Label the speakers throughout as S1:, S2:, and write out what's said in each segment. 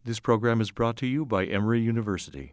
S1: This program is brought to you by Emory University.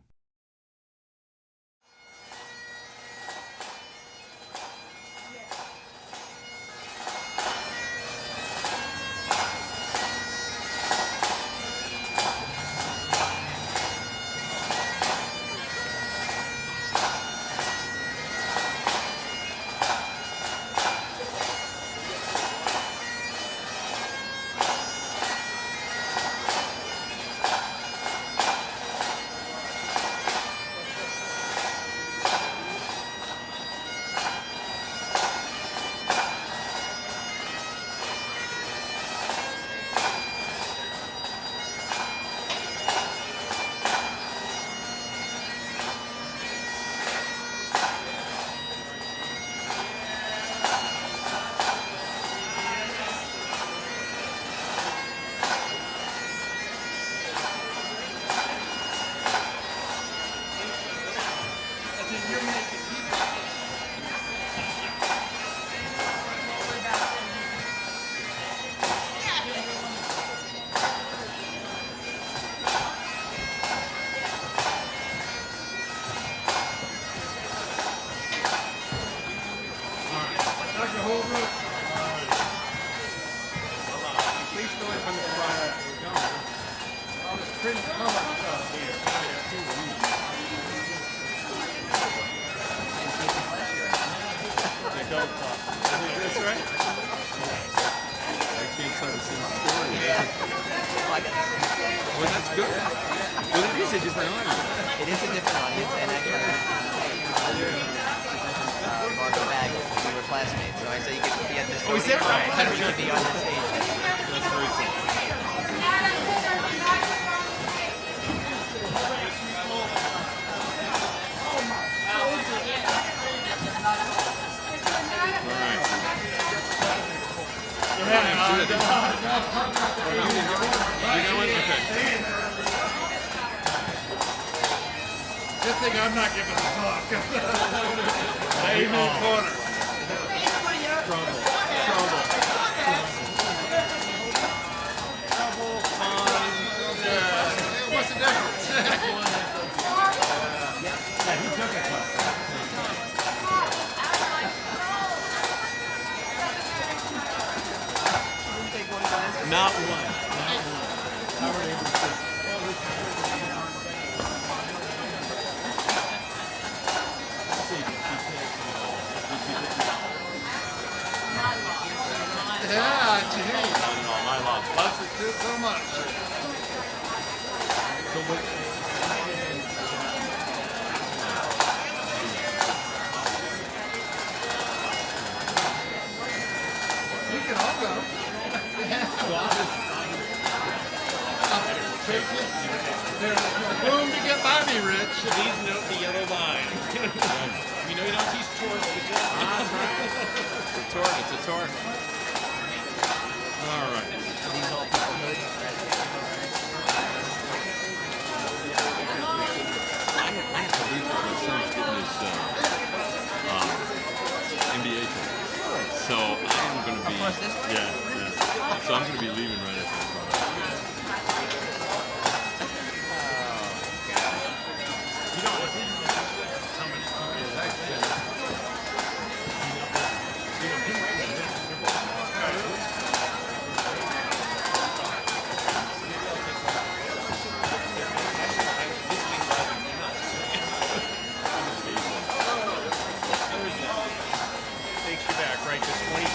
S2: Dr. Holbrook. Please go from the front. All this pretty color stuff here. They don't talk. That's right. I can't tell the same story. Well, that's good. Well, it is a different audience.
S3: It is a different audience, and actually, Marco Maggio, we were classmates, so I said you could be at this.
S2: Oh, is that right?
S3: And we could be on the stage.
S2: That's very cool. Good thing I'm not giving a talk. I aim in the corner. Trouble. Fun. What's the difference? Yeah, he took it. Not one. Yeah, gee. No, my love. Loves it too so much. We can all go. There's room to get by me, Rich.
S4: Please note the yellow line. You know you don't teach torque.
S2: It's a torque. All right.
S3: These all people heard.
S4: I have to leave for my son's getting his MBA training. So I am going to be...
S3: Across this way?
S4: Yeah. So I'm going to be leaving right after this.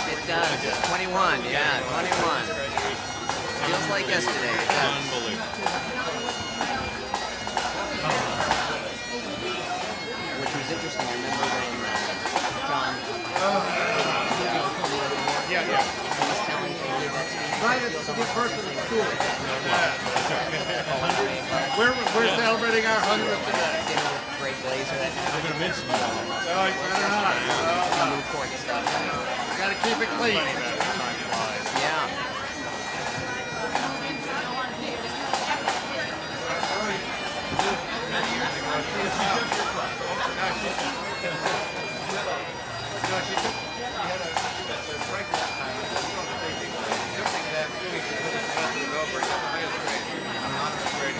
S3: It does. 21, yeah, 21. Feels like yesterday.
S4: Unbelievable.
S3: Which was interesting. I remember when John
S2: Yeah.
S3: was telling me that
S2: Right at the person at school.
S3: Yeah.
S2: We're celebrating our 100th today.
S3: Dinner with Greg Glazer that
S4: I'm going to mention you.
S2: Oh, you better not.
S3: Newport stuff.
S2: Gotta keep it clean.
S3: Yeah.
S2: I'm not afraid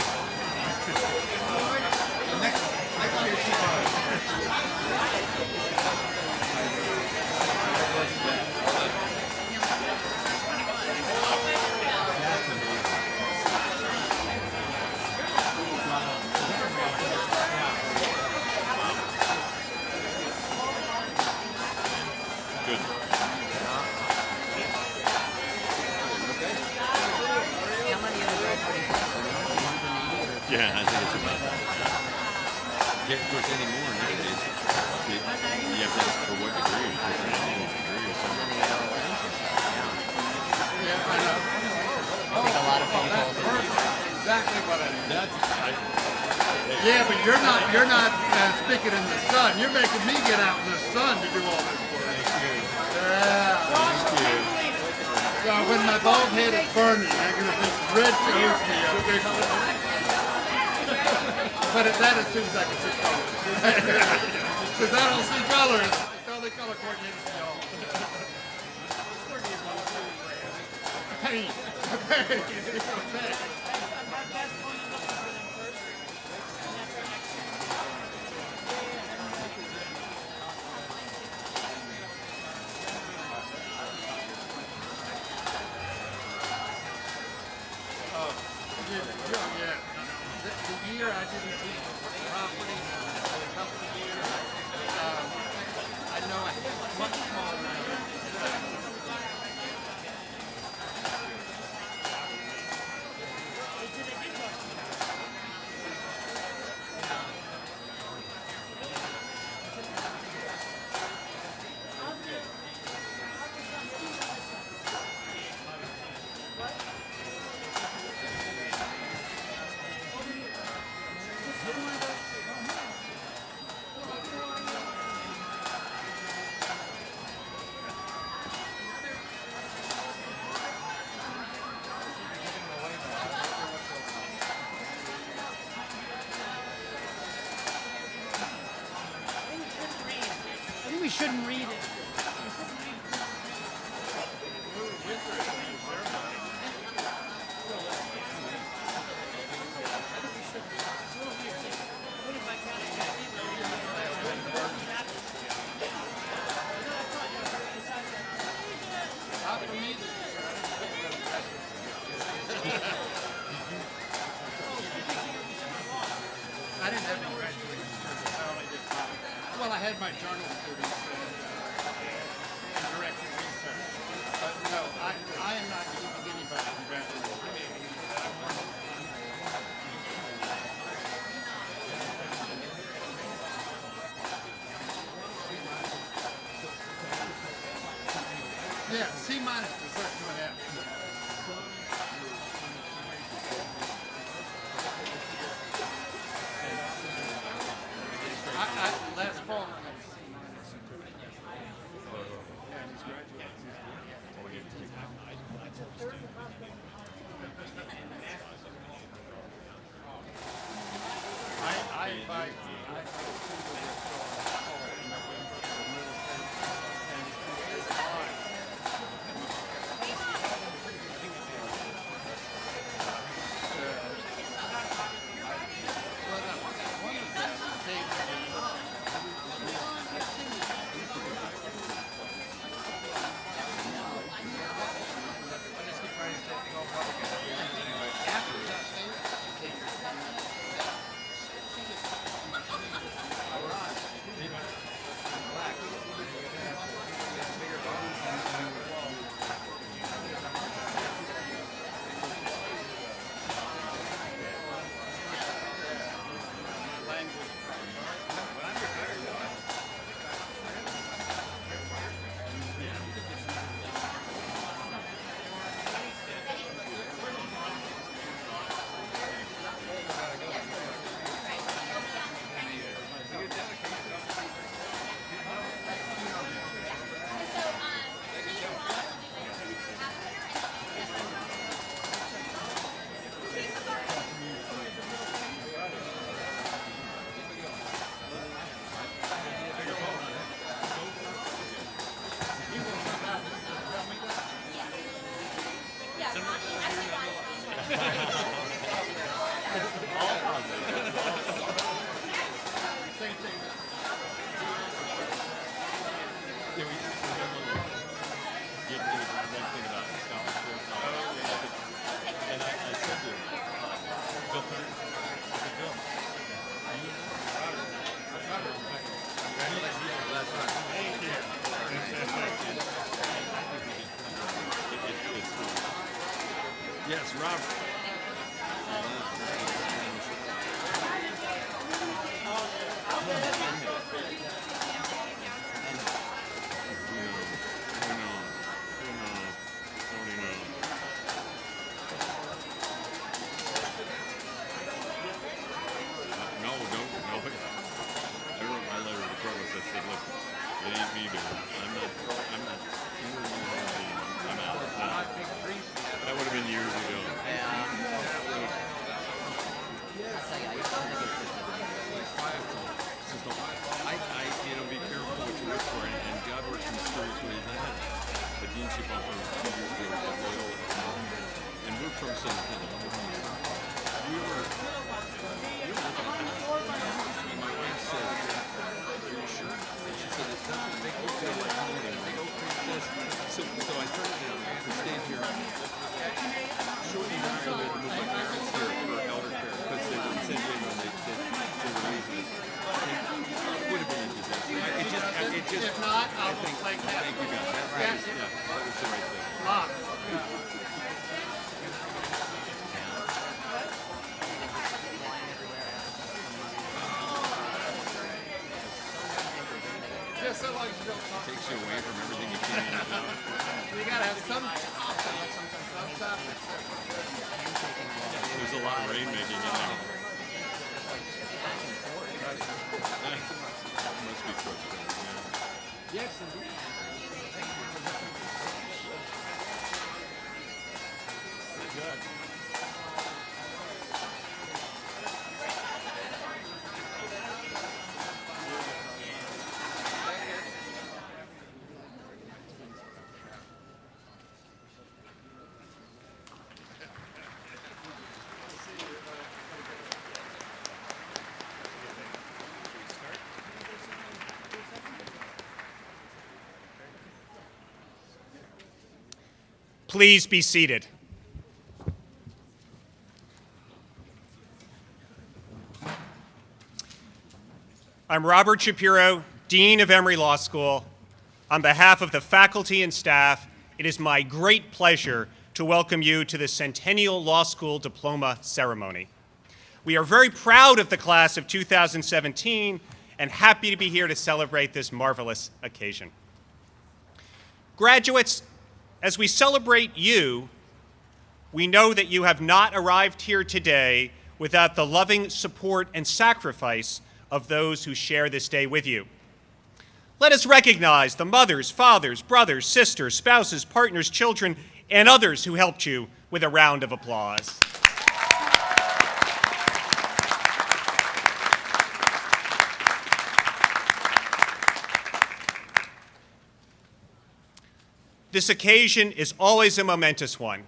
S4: Yeah, I think it's about that. Yeah, of course, anymore nowadays, you have to ask for what degree, because an annual degree or
S3: And
S4: something.
S3: then you gotta learn some stuff. Yeah.
S2: Yeah, I know.
S3: I think a lot of people.
S2: Exactly what I mean.
S4: Yeah,
S2: but you're not speaking in the sun. You're making me get out in the sun to do all this work. Yeah. So when my bald head is burning, I'm going to think red shows me a big one. But that assumes I can see colors. Since I don't see colors, it's only color coordinated for y'all. Paint. Paint. Yeah. The year I didn't teach property, a couple of years, I know I had much smaller numbers.
S5: I think we shouldn't read it.
S2: I didn't have any graduating students. I only did five. Well, I had my journal students and directed research. But no, I am not keeping anybody from graduating. Yeah, C minus to start doing that. Last fall, I had a C minus. Yeah, he's graduating. I invite
S4: basketball from 2 years ago at Loyola, and we're from Centennial. We were looking at that, and my wife said, "Are you sure?" And she said, "It doesn't make you feel like home." And I go, "Yes." So I turned it down. We stayed here. Shortly after, we had to move my parents here for elder care because they were in San Diego and they were raising it. It would have been a disaster. It just.
S2: If not, I'll
S4: I think.
S2: take that.
S4: Thank you, guys.
S2: Yes.
S4: Yeah, that was the right thing.
S2: Lot. Just so like you don't talk.
S4: Takes you away from everything you came in about.
S2: You gotta have some topic. Some topic.
S4: There's a lot of rain making in there. Must be frustrating. Yeah.
S2: Yes, indeed.
S4: Good.
S5: Please be seated. I'm Robert Shapiro, Dean of Emory Law School. On behalf of the faculty and staff, it is my great pleasure to welcome you to the Centennial Law School Diploma Ceremony. We are very proud of the class of 2017 and happy to be here to celebrate this marvelous occasion. Graduates, as we celebrate you, we know that you have not arrived here today without the loving support and sacrifice of those who share this day with you. Let us recognize the mothers, fathers, brothers, sisters, spouses, partners, children, and others who helped you with a round of applause. This occasion is always a momentous one,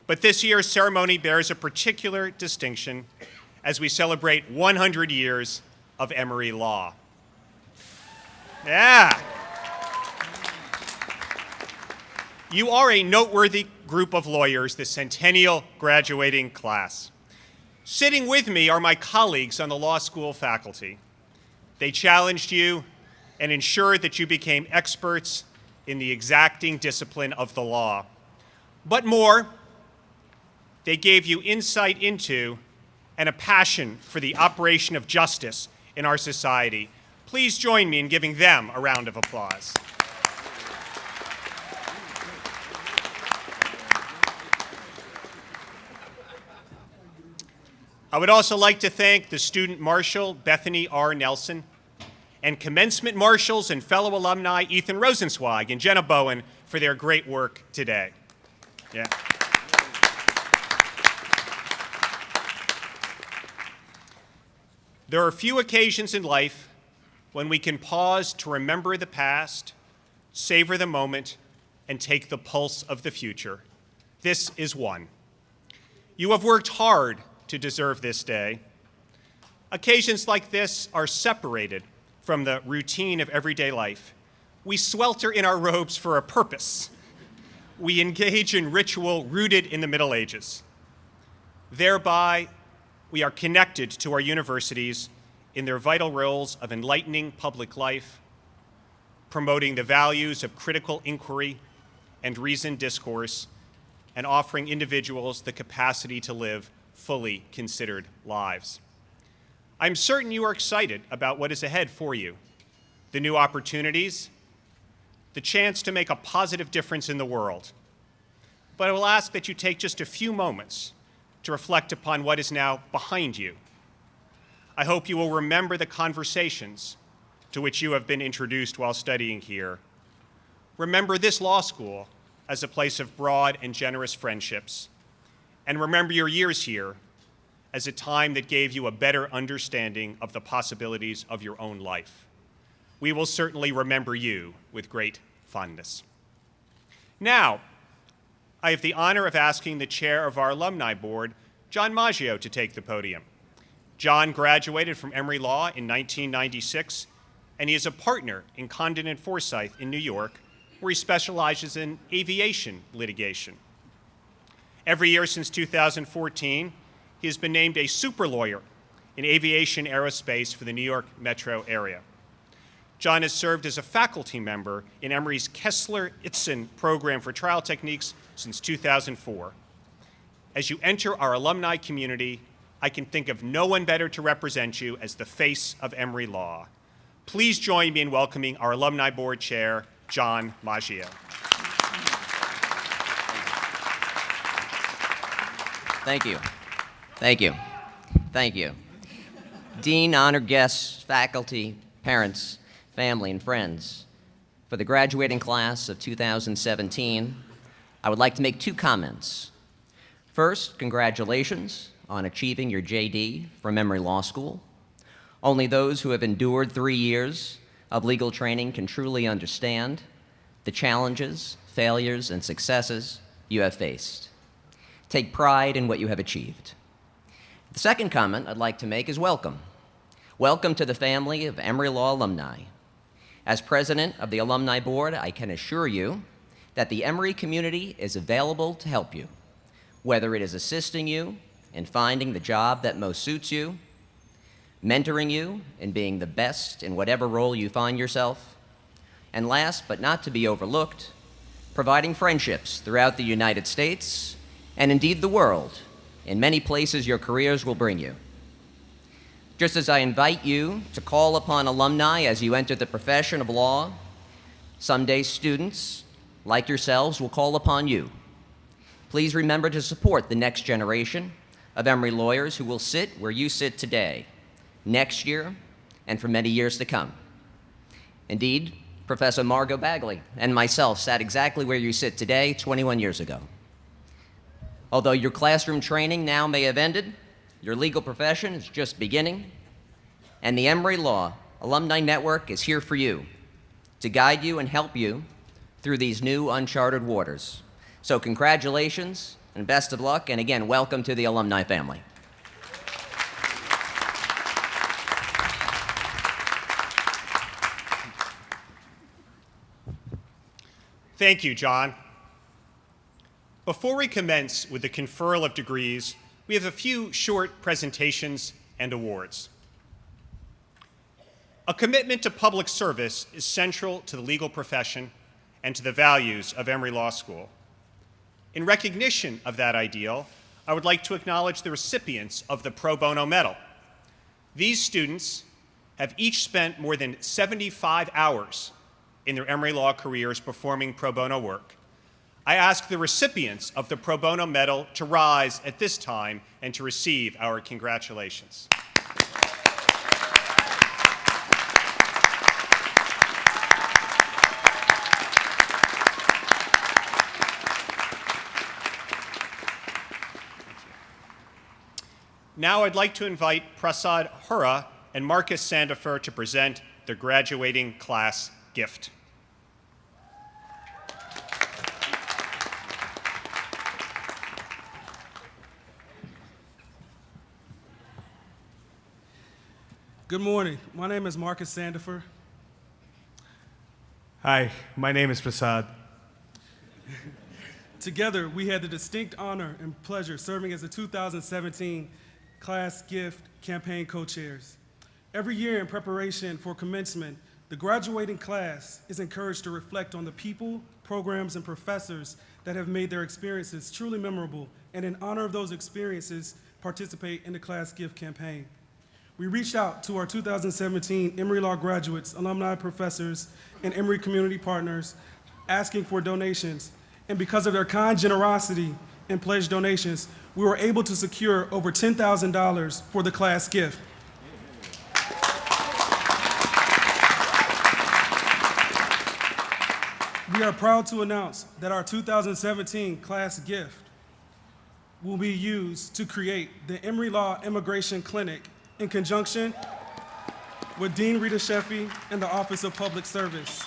S5: but this year's ceremony bears a particular distinction as we celebrate 100 years of Emory law. Yeah. You are a noteworthy group of lawyers, the Centennial graduating class. Sitting with me are my colleagues on the law school faculty. They challenged you and ensured that you became experts in the exacting discipline of the law. But more, they gave you insight into and a passion for the operation of justice in our society. Please join me in giving them a round of applause. I would also like to thank the student marshal, Bethany R. Nelson, and commencement marshals and fellow alumni, Ethan Rosenzweig and Jenna Bowen, for their great work today. Yeah. There are few occasions in life when we can pause to remember the past, savor the moment, and take the pulse of the future. This is one. You have worked hard to deserve this day. Occasions like this are separated from the routine of everyday life. We swelter in our robes for a purpose. We engage in ritual rooted in the Middle Ages. Thereby, we are connected to our universities in their vital roles of enlightening public life, promoting the values of critical inquiry and reasoned discourse, and offering individuals the capacity to live fully considered lives. I'm certain you are excited about what is ahead for you, the new opportunities, the chance to make a positive difference in the world. But I will ask that you take just a few moments to reflect upon what is now behind you. I hope you will remember the conversations to which you have been introduced while studying here. Remember this law school as a place of broad and generous friendships. And remember your years here as a time that gave you a better understanding of the possibilities of your own life. We will certainly remember you with great fondness. Now, I have the honor of asking the chair of our alumni board, John Maggio, to take the podium. John graduated from Emory Law in 1996, and he is a partner in Condon and Forsyth in New York, where he specializes in aviation litigation. Every year since 2014, he has been named a super lawyer in aviation aerospace for the New York metro area. John has served as a faculty member in Emory's Kessler-Itzen program for trial techniques since 2004. As you enter our alumni community, I can think of no one better to represent you as the face of Emory Law. Please join me in welcoming our alumni board chair, John Maggio.
S6: Thank you. Thank you. Thank you. Dean, honored guests, faculty, parents, family, and friends, for the graduating class of 2017, I would like to make two comments. First, congratulations on achieving your JD from Emory Law School. Only those who have endured 3 years of legal training can truly understand the challenges, failures, and successes you have faced. Take pride in what you have achieved. The second comment I'd like to make is welcome. Welcome to the family of Emory Law alumni. As president of the Alumni Board, I can assure you that the Emory community is available to help you, whether it is assisting you in finding the job that most suits you, mentoring you in being the best in whatever role you find yourself, and last but not to be overlooked, providing friendships throughout the United States and indeed the world in many places your careers will bring you. Just as I invite you to call upon alumni as you enter the profession of law, someday students like yourselves will call upon you. Please remember to support the next generation of Emory lawyers who will sit where you sit today, next year, and for many years to come. Indeed, Professor Margot Bagley and myself sat exactly where you sit today 21 years ago. Although your classroom training now may have ended, your legal profession is just beginning, and the Emory Law Alumni Network is here for you to guide you and help you through these new uncharted waters. So congratulations and best of luck, and again, welcome to the alumni family.
S5: Thank you, John. Before we commence with the conferral of degrees, we have a few short presentations and awards. A commitment to public service is central to the legal profession and to the values of Emory Law School. In recognition of that ideal, I would like to acknowledge the recipients of the Pro Bono Medal. These students have each spent more than 75 hours in their Emory Law careers performing pro bono work. I ask the recipients of the Pro Bono Medal to rise at this time and to receive our congratulations. Now I'd like to invite Prasad Hura and Marcus Sandifer to present the graduating class gift.
S7: Good morning. My name is Marcus Sandifer.
S8: Hi, my name is Prasad.
S7: Together, we had the distinct honor and pleasure serving as the 2017 Class Gift Campaign co-chairs. Every year in preparation for commencement, the graduating class is encouraged to reflect on the people, programs, and professors that have made their experiences truly memorable, and in honor of those experiences, participate in the Class Gift Campaign. We reached out to our 2017 Emory Law graduates, alumni, professors, and Emory community partners asking for donations, and because of their kind generosity and pledged donations, we were able to secure over $10,000 for the class gift. We are proud to announce that our 2017 class gift will be used to create the Emory Law Immigration Clinic in conjunction with Dean Rita Sheffy and the Office of Public Service.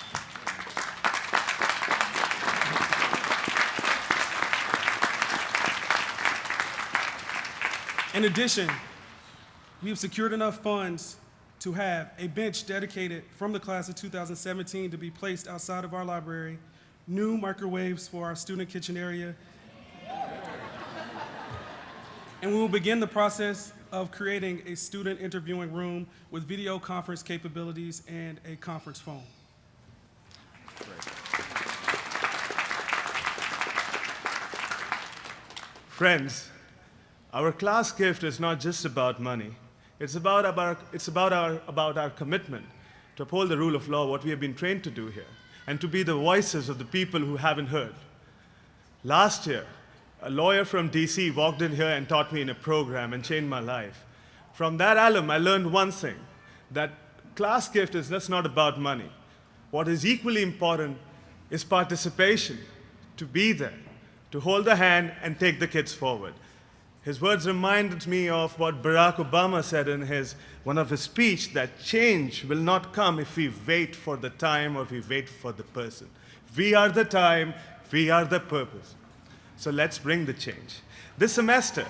S7: In addition, we have secured enough funds to have a bench dedicated from the class of 2017 to be placed outside of our library, new microwaves for our student kitchen area, and we will begin the process of creating a student interviewing room with video conference capabilities and a conference phone.
S8: Friends, our class gift is not just about money. It's about our commitment to uphold the rule of law, what we have been trained to do here, and to be the voices of the people who haven't heard. Last year, a lawyer from DC walked in here and taught me in a program and changed my life. From that alum, I learned one thing, that class gift is just not about money. What is equally important is participation, to be there, to hold the hand and take the kids forward. His words reminded me of what Barack Obama said in one of his speech, that change will not come if we wait for the time or if we wait for the person. We are the time, we are the purpose. So let's bring the change. This semester,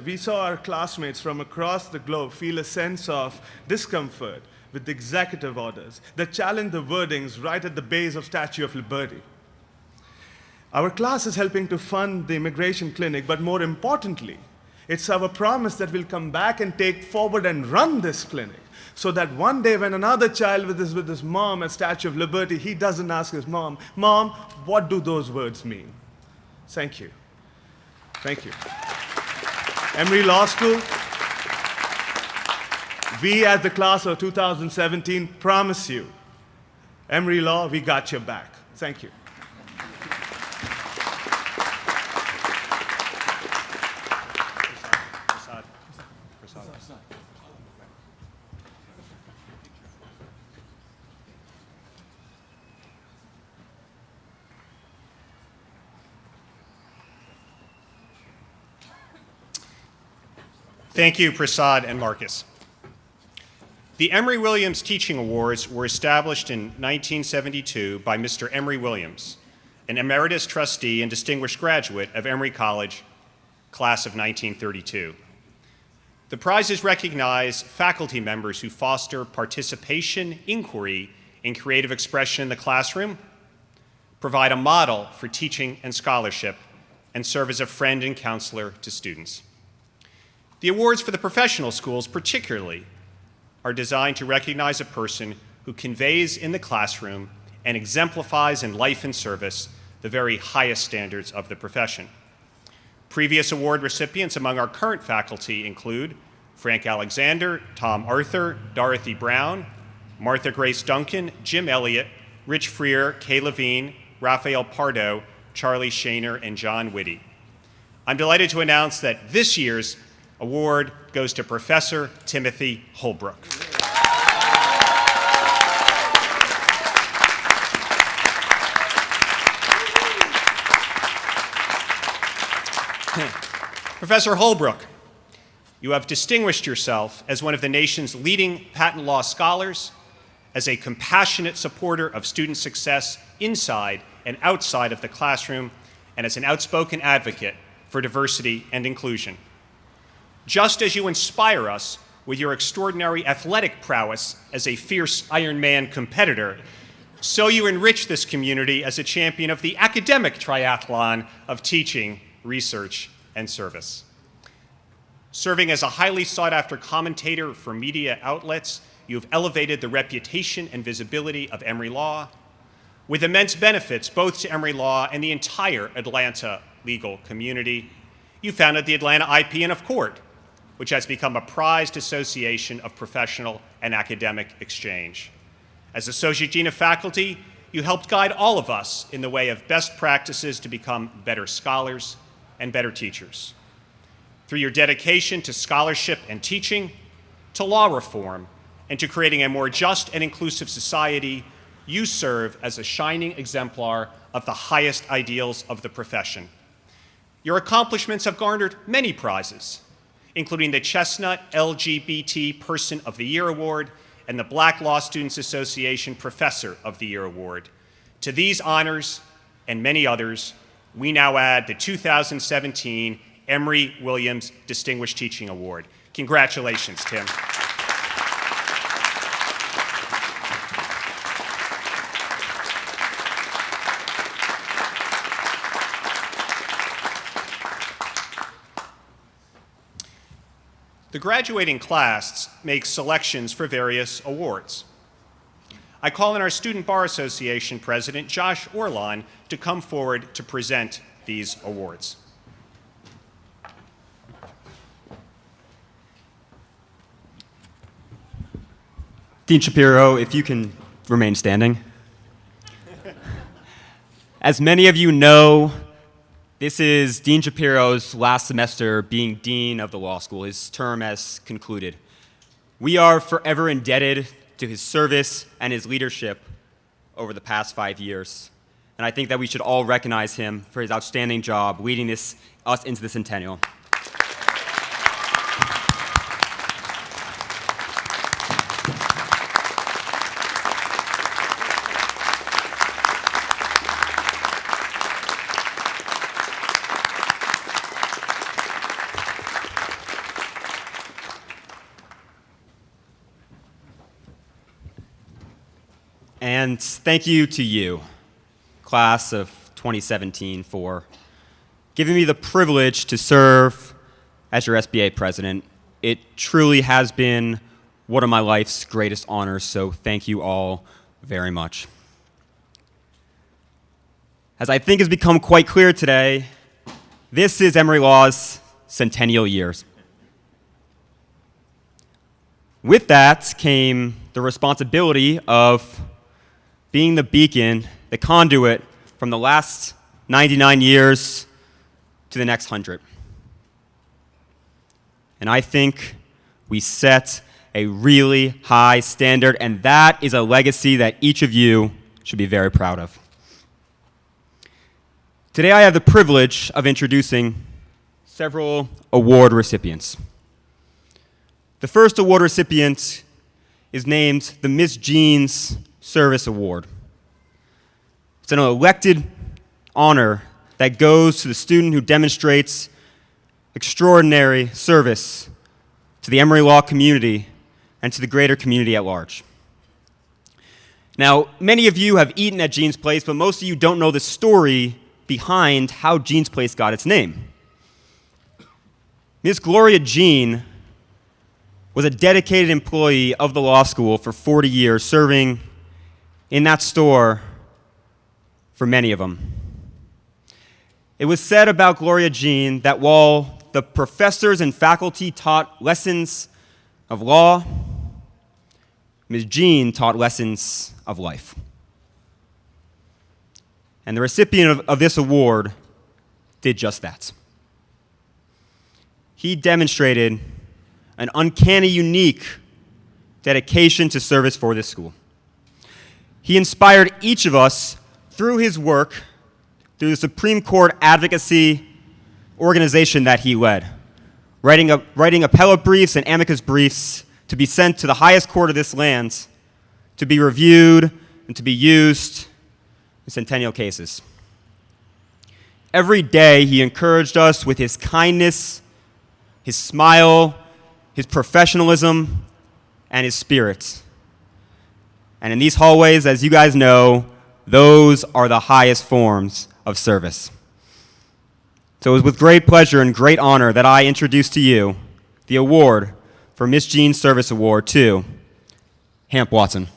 S8: we saw our classmates from across the globe feel a sense of discomfort with the executive orders that challenge the wordings right at the base of Statue of Liberty. Our class is helping to fund the immigration clinic, but more importantly, it's our promise that we'll come back and take forward and run this clinic, so that one day when another child with his mom at Statue of Liberty, he doesn't ask his mom, "Mom, what do those words mean?" Thank you. Thank you. Emory Law School, we as the class of 2017 promise you, Emory Law, we got your back. Thank you.
S5: Thank you, Prasad and Marcus. The Emery Williams Teaching Awards were established in 1972 by Mr. Emery Williams, an emeritus trustee and distinguished graduate of Emory College, class of 1932. The prizes recognize faculty members who foster participation, inquiry, and creative expression in the classroom, provide a model for teaching and scholarship, and serve as a friend and counselor to students. The awards for the professional schools, particularly, are designed to recognize a person who conveys in the classroom and exemplifies in life and service the very highest standards of the profession. Previous award recipients among our current faculty include Frank Alexander, Tom Arthur, Dorothy Brown, Martha Grace Duncan, Jim Elliott, Rich Freer, Kay Levine, Raphael Pardo, Charlie Shaner, and John Whitty. I'm delighted to announce that this year's award goes to Professor Timothy Holbrook. Professor Holbrook, you have distinguished yourself as one of the nation's leading patent law scholars, as a compassionate supporter of student success inside and outside of the classroom, and as an outspoken advocate for diversity and inclusion. Just as you inspire us with your extraordinary athletic prowess as a fierce Ironman competitor, so you enrich this community as a champion of the academic triathlon of teaching, research, and service. Serving as a highly sought-after commentator for media outlets, you have elevated the reputation and visibility of Emory Law, with immense benefits both to Emory Law and the entire Atlanta legal community. You founded the Atlanta IP and of Court, which has become a prized association of professional and academic exchange. As Associate Dean of Faculty, you helped guide all of us in the way of best practices to become better scholars and better teachers. Through your dedication to scholarship and teaching, to law reform, and to creating a more just and inclusive society, you serve as a shining exemplar of the highest ideals of the profession. Your accomplishments have garnered many prizes, including the Chestnut LGBT Person of the Year Award and the Black Law Students Association Professor of the Year Award. To these honors and many others, we now add the 2017 Emory Williams Distinguished Teaching Award. Congratulations, Tim. The graduating class makes selections for various awards. I call on our Student Bar Association President, Josh Orlon, to come forward to present these awards.
S9: Dean Shapiro, if you can remain standing. As many of you know, this is Dean Shapiro's last semester being Dean of the Law School. His term has concluded. We are forever indebted to his service and his leadership over the past 5 years. And I think that we should all recognize him for his outstanding job leading us into the Centennial. And thank you to you, class of 2017, for giving me the privilege to serve as your SBA president. It truly has been one of my life's greatest honors, so thank you all very much. As I think has become quite clear today, this is Emory Law's centennial years. With that came the responsibility of being the beacon, the conduit from the last 99 years to the next 100. And I think we set a really high standard, and that is a legacy that each of you should be very proud of. Today I have the privilege of introducing several award recipients. The first award recipient is named the Miss Jean's Service Award. It's an elected honor that goes to the student who demonstrates extraordinary service to the Emory Law community and to the greater community at large. Now, many of you have eaten at Jean's Place, but most of you don't know the story behind how Jean's Place got its name. Miss Gloria Jean was a dedicated employee of the law school for 40 years, serving in that store for many of them. It was said about Gloria Jean that while the professors and faculty taught lessons of law, Ms. Jean taught lessons of life. And the recipient of this award did just that. He demonstrated an uncanny, unique dedication to service for this school. He inspired each of us through his work, through the Supreme Court advocacy organization that he led, writing appellate briefs and amicus briefs to be sent to the highest court of this land to be reviewed and to be used in Centennial cases. Every day he encouraged us with his kindness, his smile, his professionalism, and his spirit. And in these hallways, as you guys know, those are the highest forms of service. So it was with great pleasure and great honor that I introduce to you the award for Miss Jean's Service Award to Hamp Watson.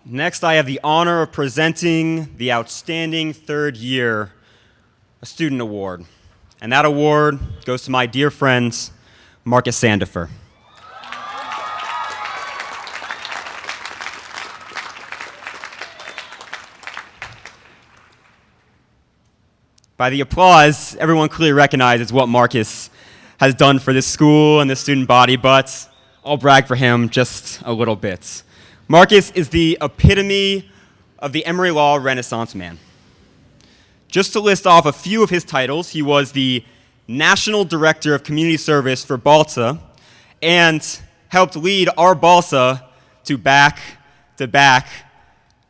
S9: Next, I have the honor of presenting the Outstanding Third Year Student Award. And that award goes to my dear friend, Marcus Sandifer. By the applause, everyone clearly recognizes what Marcus has done for this school and the student body, but I'll brag for him just a little bit. Marcus is the epitome of the Emory Law Renaissance man. Just to list off a few of his titles, he was the National Director of Community Service for Balsa and helped lead our Balsa to back-to-back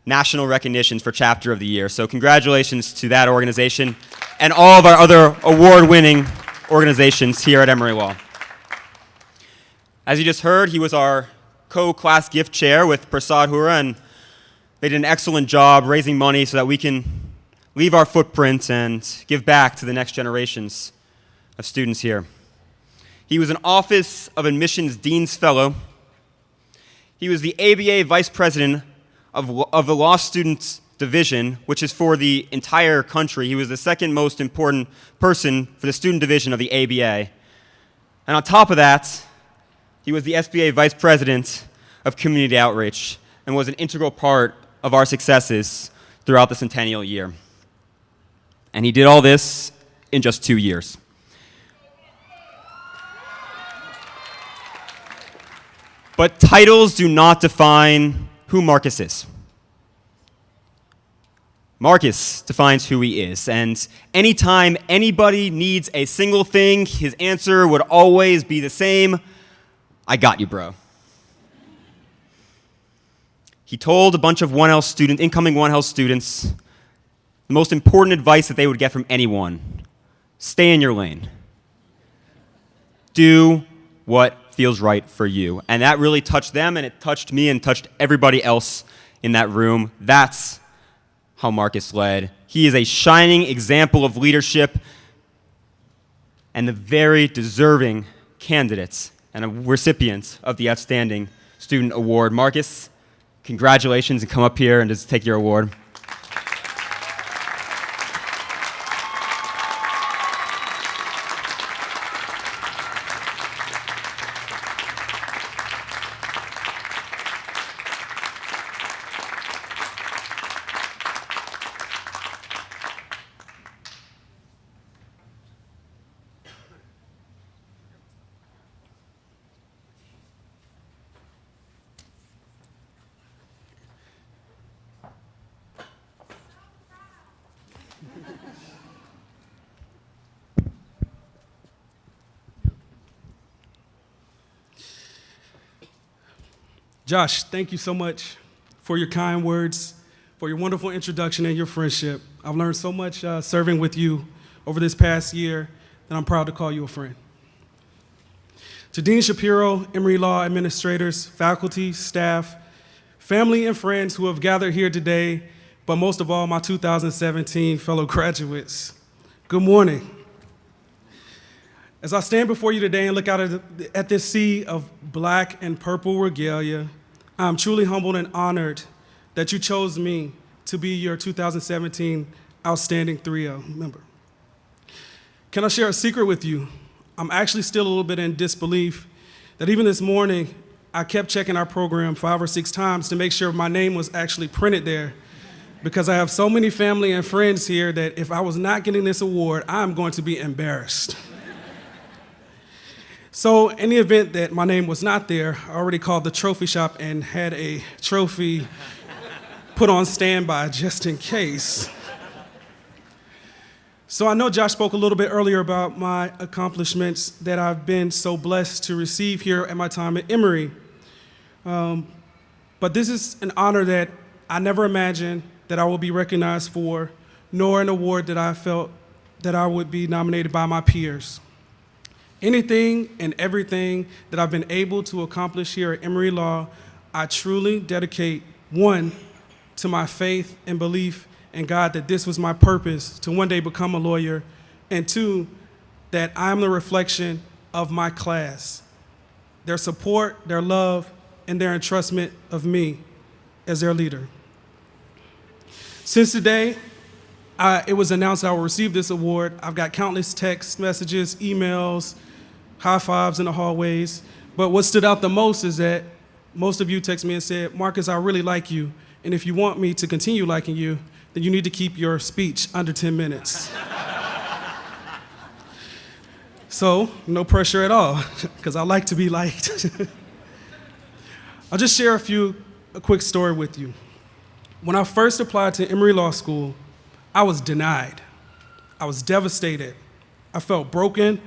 S9: national recognitions for Chapter of the Year. So congratulations to that organization and all of our other award-winning organizations here at Emory Law. As you just heard, he was our co-class gift chair with Prasad Hura, and they did an excellent job raising money so that we can leave our footprint and give back to the next generations of students here. He was an Office of Admissions Dean's Fellow. He was the ABA Vice President of the Law Students Division, which is for the entire country. He was the second most important person for the student division of the ABA. And on top of that, he was the SBA Vice President of Community Outreach and was an integral part of our successes throughout the Centennial year. And he did all this in just 2 years. But titles do not define who Marcus is. Marcus defines who he is, and anytime anybody needs a single thing, his answer would always be the same: I got you, bro. He told a bunch of incoming 1L students, the most important advice that they would get from anyone: stay in your lane. Do what feels right for you. And that really touched them, and it touched me, and touched everybody else in that room. That's how Marcus led. He is a shining example of leadership and the very deserving candidate and a recipient of the Outstanding Student Award. Marcus, congratulations, and come up here and just take your award.
S7: Josh, thank you so much for your kind words, for your wonderful introduction and your friendship. I've learned so much serving with you over this past year that I'm proud to call you a friend. To Dean Shapiro, Emory Law administrators, faculty, staff, family, and friends who have gathered here today, but most of all, my 2017 fellow graduates, good morning. As I stand before you today and look out at this sea of black and purple regalia, I am truly humbled and honored that you chose me to be your 2017 Outstanding 3L member. Can I share a secret with you? I'm actually still a little bit in disbelief that even this morning, I kept checking our program 5 or 6 times to make sure my name was actually printed there, because I have so many family and friends here that if I was not getting this award, I'm going to be embarrassed. So in the event that my name was not there, I already called the trophy shop and had a trophy put on standby just in case. So I know Josh spoke a little bit earlier about my accomplishments that I've been so blessed to receive here at my time at Emery. But this is an honor that I never imagined that I will be recognized for, nor an award that I felt that I would be nominated by my peers. Anything and everything that I've been able to accomplish here at Emory Law, I truly dedicate, 1, to my faith and belief in God that this was my purpose to one day become a lawyer, and 2, that I'm the reflection of my class, their support, their love, and their entrustment of me as their leader. Since today, it was announced I will receive this award, I've got countless text messages, emails, high fives in the hallways. But what stood out the most is that most of you text me and said, Marcus, I really like you. And if you want me to continue liking you, then you need to keep your speech under 10 minutes. So, no pressure at all, because I like to be liked. I'll just share a quick story with you. When I first applied to Emory Law School, I was denied. I was devastated. I felt broken.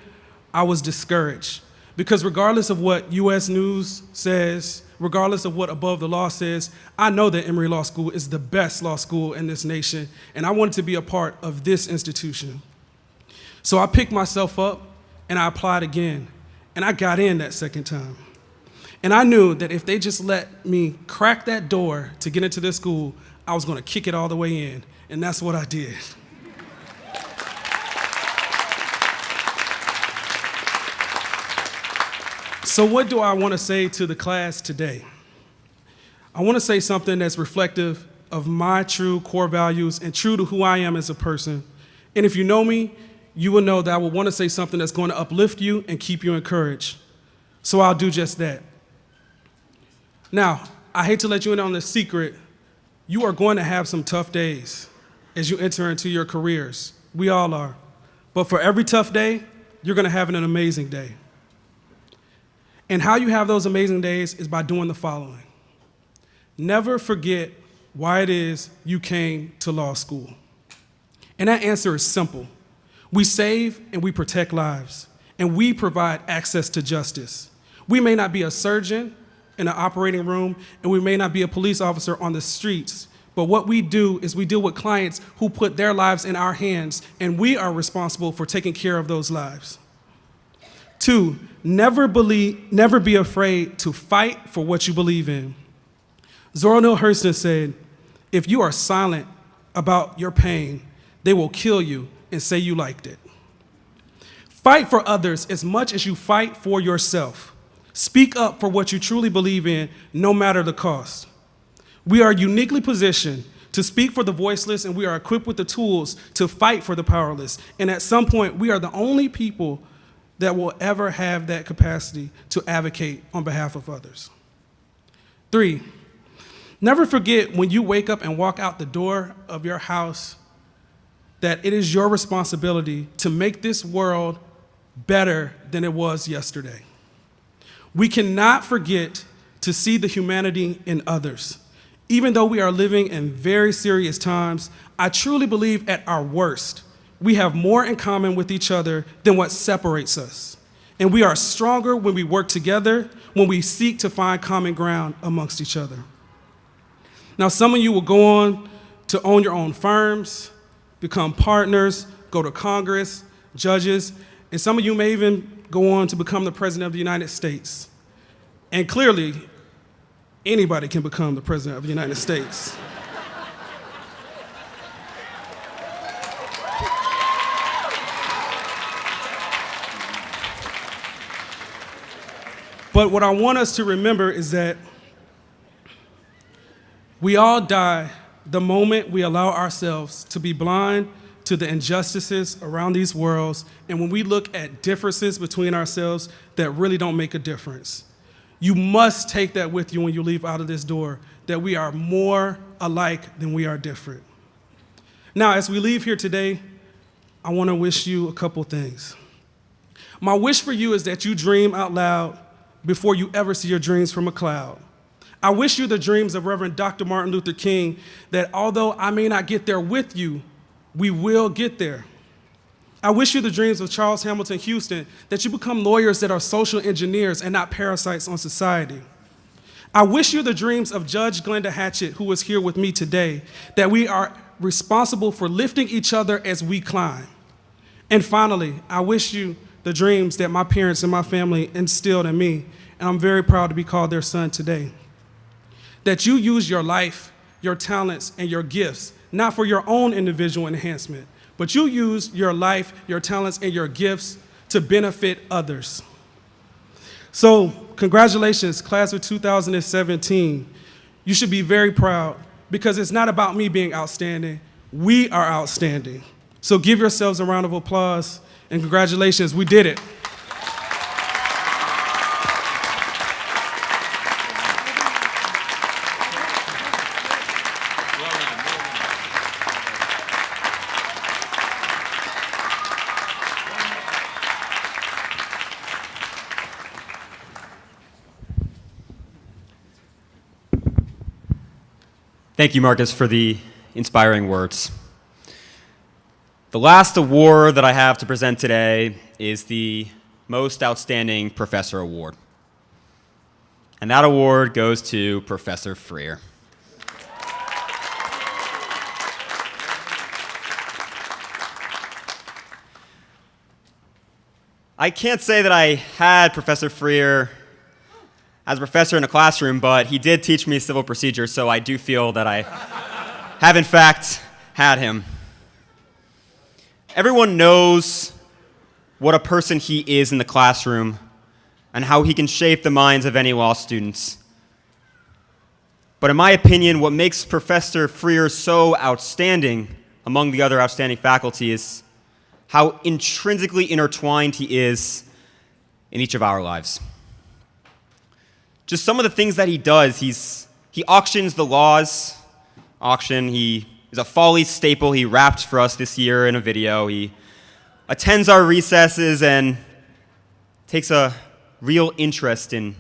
S7: I was discouraged. Because regardless of what U.S. News says, regardless of what Above the Law says, I know that Emory Law School is the best law school in this nation, and I wanted to be a part of this institution. So I picked myself up, and I applied again, and I got in that second time. And I knew that if they just let me crack that door to get into this school, I was gonna kick it all the way in, and that's what I did. So what do I wanna say to the class today? I wanna say something that's reflective of my true core values and true to who I am as a person. And if you know me, you will know that I will wanna say something that's gonna uplift you and keep you encouraged. So I'll do just that. Now, I hate to let you in on this secret. You are going to have some tough days as you enter into your careers. We all are. But for every tough day, you're going to have an amazing day. And how you have those amazing days is by doing the following. Never forget why it is you came to law school. And that answer is simple. We save and we protect lives, and we provide access to justice. We may not be a surgeon in an operating room, and we may not be a police officer on the streets, but what we do is we deal with clients who put their lives in our hands, and we are responsible for taking care of those lives. 2, never be afraid to fight for what you believe in. Zora Neale Hurston said, if you are silent about your pain, they will kill you and say you liked it. Fight for others as much as you fight for yourself. Speak up for what you truly believe in, no matter the cost. We are uniquely positioned to speak for the voiceless, and we are equipped with the tools to fight for the powerless. And at some point, we are the only people that will ever have that capacity to advocate on behalf of others. 3, never forget when you wake up and walk out the door of your house that it is your responsibility to make this world better than it was yesterday. We cannot forget to see the humanity in others. Even though we are living in very serious times, I truly believe at our worst, we have more in common with each other than what separates us. And we are stronger when we work together, when we seek to find common ground amongst each other. Now, some of you will go on to own your own firms, become partners, go to Congress, judges, and some of you may even go on to become the President of the United States. And clearly, anybody can become the President of the United States. But what I want us to remember is that we all die the moment we allow ourselves to be blind to the injustices around these worlds, and when we look at differences between ourselves that really don't make a difference. You must take that with you when you leave out of this door, that we are more alike than we are different. Now, as we leave here today, I want to wish you a couple things. My wish for you is that you dream out loud before you ever see your dreams from a cloud. I wish you the dreams of Reverend Dr. Martin Luther King, that although I may not get there with you, we will get there. I wish you the dreams of Charles Hamilton Houston, that you become lawyers that are social engineers and not parasites on society. I wish you the dreams of Judge Glenda Hatchett, who is here with me today, that we are responsible for lifting each other as we climb. And finally, I wish you the dreams that my parents and my family instilled in me, and I'm very proud to be called their son today. That you use your life, your talents, and your gifts, not for your own individual enhancement, but you use your life, your talents, and your gifts to benefit others. So, congratulations, class of 2017. You should be very proud, because it's not about me being outstanding. We are outstanding. So give yourselves a round of applause, and congratulations, we did it.
S9: Thank you, Marcus, for the inspiring words. The last award that I have to present today is the Most Outstanding Professor Award. And that award goes to Professor Freer. I can't say that I had Professor Freer as a professor in a classroom, but he did teach me civil procedure, so I do feel that I have in fact had him. Everyone knows what a person he is in the classroom and how he can shape the minds of any law students. But in my opinion, what makes Professor Freer so outstanding among the other outstanding faculty is how intrinsically intertwined he is in each of our lives. Just some of the things that he does, he auctions the laws. He is a Follies staple. He rapped for us this year in a video. He attends our recesses and takes a real interest in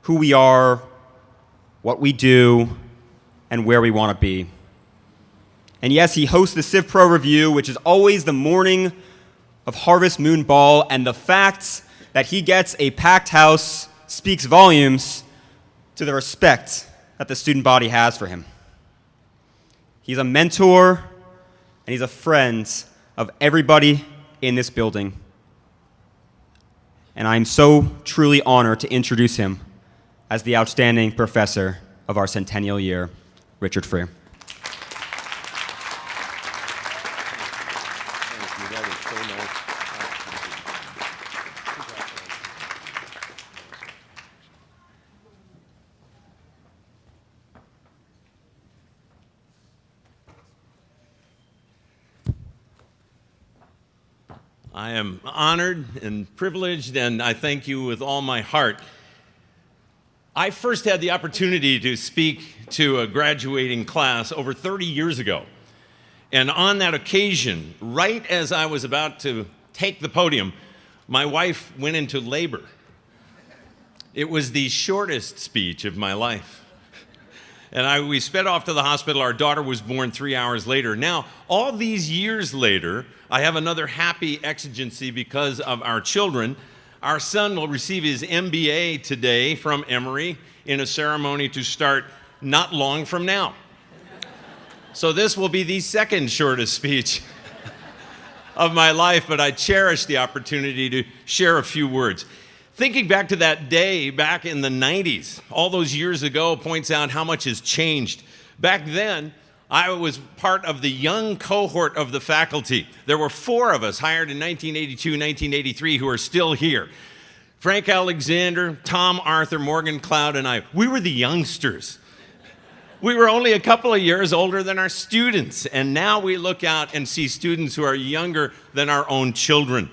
S9: who we are, what we do, and where we want to be. And yes, he hosts the Civ Pro Review, which is always the morning of Harvest Moon Ball, and the fact that he gets a packed house speaks volumes to the respect that the student body has for him. He's a mentor, and he's a friend of everybody in this building. And I'm so truly honored to introduce him as the outstanding professor of our Centennial year, Richard Freer.
S4: I am honored and privileged, and I thank you with all my heart. I first had the opportunity to speak to a graduating class over 30 years ago. And on that occasion, right as I was about to take the podium, my wife went into labor. It was the shortest speech of my life. And we sped off to the hospital. Our daughter was born 3 hours later. Now, all these years later, I have another happy exigency because of our children. Our son will receive his MBA today from Emory in a ceremony to start not long from now. So this will be the second shortest speech of my life, but I cherish the opportunity to share a few words. Thinking back to that day back in the 90s, all those years ago, points out how much has changed. Back then, I was part of the young cohort of the faculty. There were 4 of us hired in 1982, 1983 who are still here. Frank Alexander, Tom Arthur, Morgan Cloud, and I. We were the youngsters. We were only a couple of years older than our students, and now we look out and see students who are younger than our own children.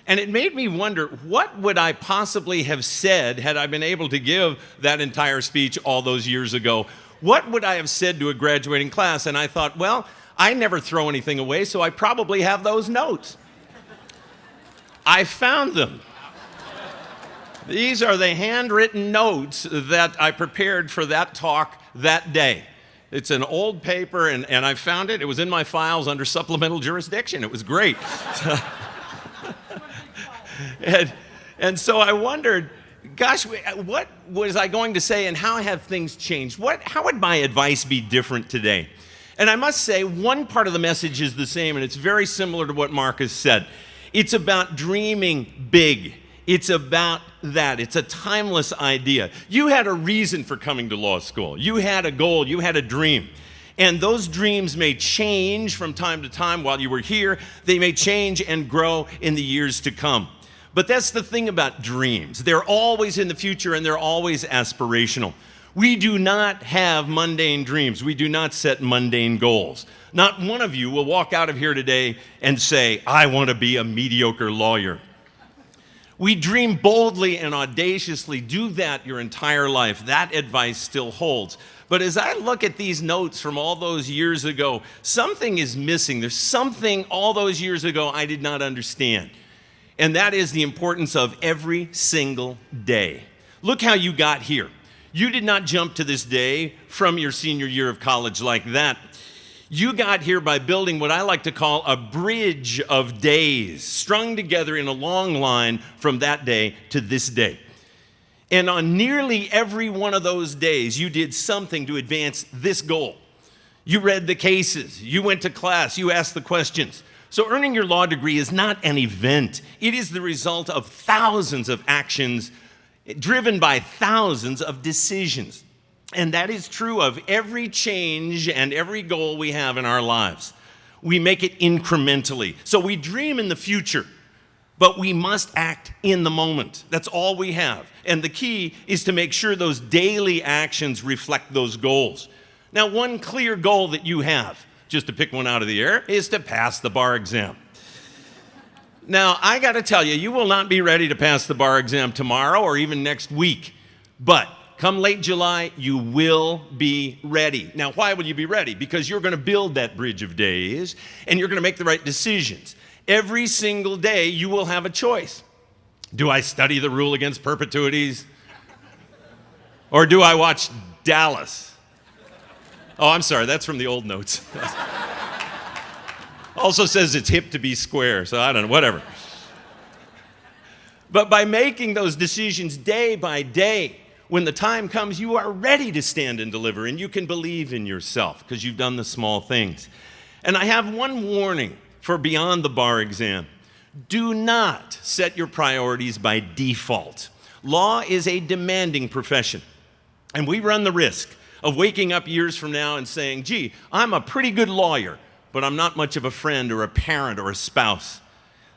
S4: And it made me wonder, what would I possibly have said had I been able to give that entire speech all those years ago? What would I have said to a graduating class? And I thought, well, I never throw anything away, so I probably have those notes. I found them. These are the handwritten notes that I prepared for that talk that day. It's an old paper, and I found it. It was in my files under supplemental jurisdiction. It was great. And so I wondered, gosh, what was I going to say and how have things changed? How would my advice be different today? And I must say, one part of the message is the same, and it's very similar to what Marcus said. It's about dreaming big. It's about that. It's a timeless idea. You had a reason for coming to law school. You had a goal. You had a dream. And those dreams may change from time to time while you were here. They may change and grow in the years to come. But that's the thing about dreams. They're always in the future and they're always aspirational. We do not have mundane dreams. We do not set mundane goals. Not one of you will walk out of here today and say, I want to be a mediocre lawyer. We dream boldly and audaciously. Do that your entire life. That advice still holds. But as I look at these notes from all those years ago, something is missing. There's something all those years ago I did not understand. And that is the importance of every single day. Look how you got here.
S10: You did not jump to this day from your senior year of college like that. You got here by building what I like to call a bridge of days, strung together in a long line from that day to this day. And on nearly every one of those days, you did something to advance this goal. You read the cases, you went to class, you asked the questions. So earning your law degree is not an event. It is the result of thousands of actions driven by thousands of decisions. And that is true of every change and every goal we have in our lives. We make it incrementally. So we dream in the future, but we must act in the moment. That's all we have. And the key is to make sure those daily actions reflect those goals. Now, one clear goal that you have, just to pick one out of the air, is to pass the bar exam. Now, I got to tell you, you will not be ready to pass the bar exam tomorrow or even next week. But come late July, you will be ready. Now, why will you be ready? Because you're going to build that bridge of days, and you're going to make the right decisions. Every single day, you will have a choice. Do I study the rule against perpetuities? Or do I watch Dallas? Oh, I'm sorry, that's from the old notes. Also says it's hip to be square, so I don't know, whatever. But by making those decisions day by day, when the time comes, you are ready to stand and deliver, and you can believe in yourself because you've done the small things. And I have one warning for beyond the bar exam. Do not set your priorities by default. Law is a demanding profession, and we run the risk of waking up years from now and saying, gee, I'm a pretty good lawyer, but I'm not much of a friend or a parent or a spouse.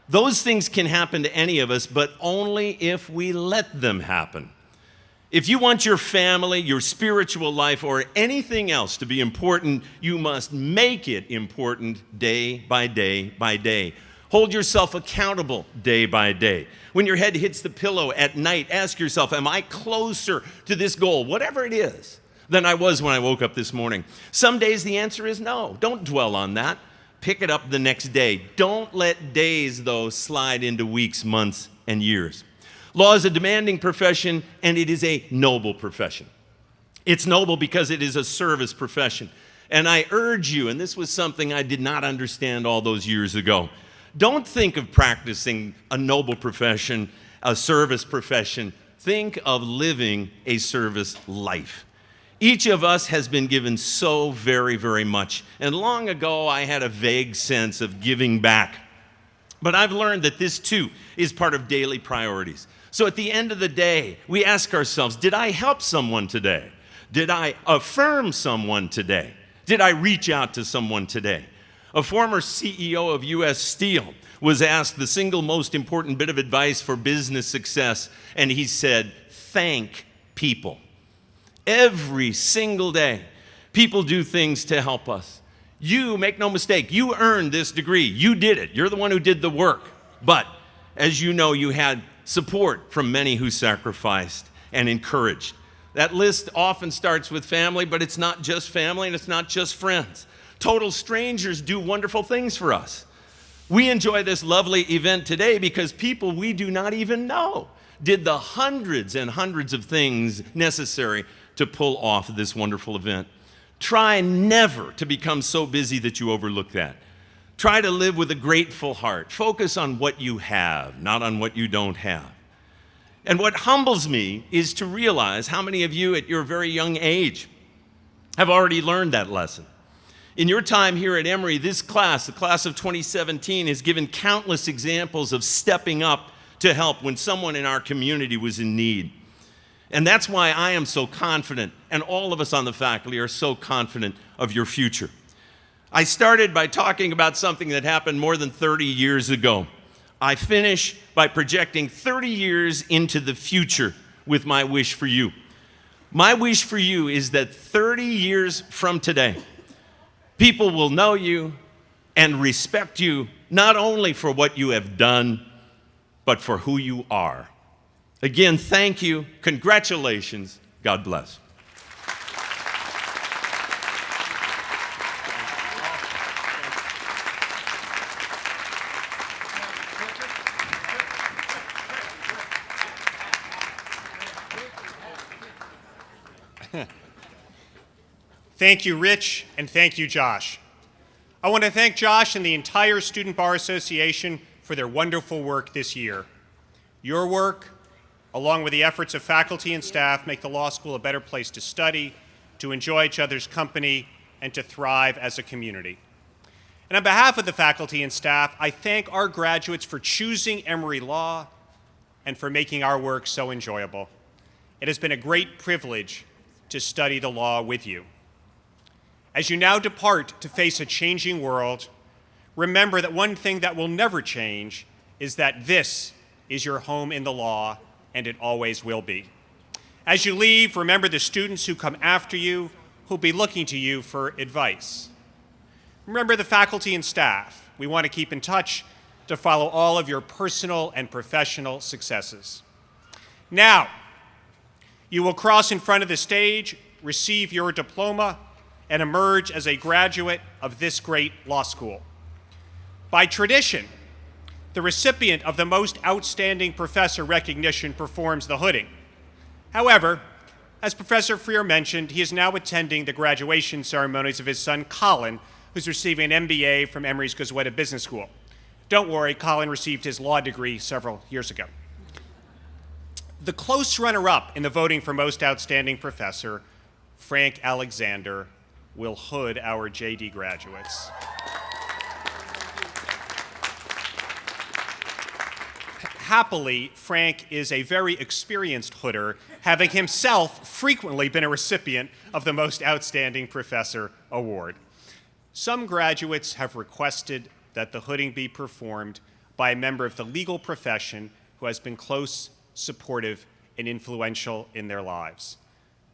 S10: Those things can happen to any of us, but only if we let them happen. If you want your family, your spiritual life, or anything else to be important, you must make it important day by day by day. Hold yourself accountable day by day. When your head hits the pillow at night, ask yourself, am I closer to this goal, whatever it is, than I was when I woke up this morning? Some days the answer is no. Don't dwell on that. Pick it up the next day. Don't let days, though, slide into weeks, months, and years. Law is a demanding profession, and it is a noble profession. It's noble because it is a service profession. And I urge you, and this was something I did not understand all those years ago, don't think of practicing a noble profession, a service profession. Think of living a service life. Each of us has been given so very, very much. And long ago, I had a vague sense of giving back. But I've learned that this, too, is part of daily priorities. So at the end of the day, we ask ourselves, did I help someone today? Did I affirm someone today? Did I reach out to someone today? A former CEO of U.S. Steel was asked the single most important bit of advice for business success, and he said, thank people. Every single day, people do things to help us. You, make no mistake, you earned this degree. You did it. You're the one who did the work. But as you know, you had support from many who sacrificed and encouraged. That list often starts with family, but it's not just family and it's not just friends. Total strangers do wonderful things for us. We enjoy this lovely event today because people we do not even know did the hundreds and hundreds of things necessary to pull off this wonderful event. Try never to become so busy that you overlook that. Try to live with a grateful heart. Focus on what you have, not on what you don't have. And what humbles me is to realize how many of you at your very young age have already learned that lesson. In your time here at Emory, this class, the class of 2017, has given countless examples of stepping up to help when someone in our community was in need. And that's why I am so confident, and all of us on the faculty are so confident of your future. I started by talking about something that happened more than 30 years ago. I finish by projecting 30 years into the future with my wish for you. My wish for you is that 30 years from today, people will know you and respect you not only for what you have done, but for who you are. Again, thank you. Congratulations. God bless.
S5: Thank you, Rich, and thank you, Josh. I want to thank Josh and the entire Student Bar Association for their wonderful work this year. Your work, along with the efforts of faculty and staff, make the law school a better place to study, to enjoy each other's company, and to thrive as a community. And on behalf of the faculty and staff, I thank our graduates for choosing Emory Law and for making our work so enjoyable. It has been a great privilege to study the law with you. As you now depart to face a changing world, remember that one thing that will never change is that this is your home in the law, and it always will be. As you leave, remember the students who come after you, who'll be looking to you for advice. Remember the faculty and staff. We want to keep in touch to follow all of your personal and professional successes. Now, you will cross in front of the stage, receive your diploma, and emerge as a graduate of this great law school. By tradition, the recipient of the Most Outstanding Professor recognition performs the hooding. However, as Professor Freer mentioned, he is now attending the graduation ceremonies of his son, Colin, who's receiving an MBA from Emory's Gozueta Business School. Don't worry, Colin received his law degree several years ago. The close runner-up in the voting for Most Outstanding Professor, Frank Alexander, will hood our JD graduates. Happily, Frank is a very experienced hooder, having himself frequently been a recipient of the Most Outstanding Professor Award. Some graduates have requested that the hooding be performed by a member of the legal profession who has been close, supportive, and influential in their lives.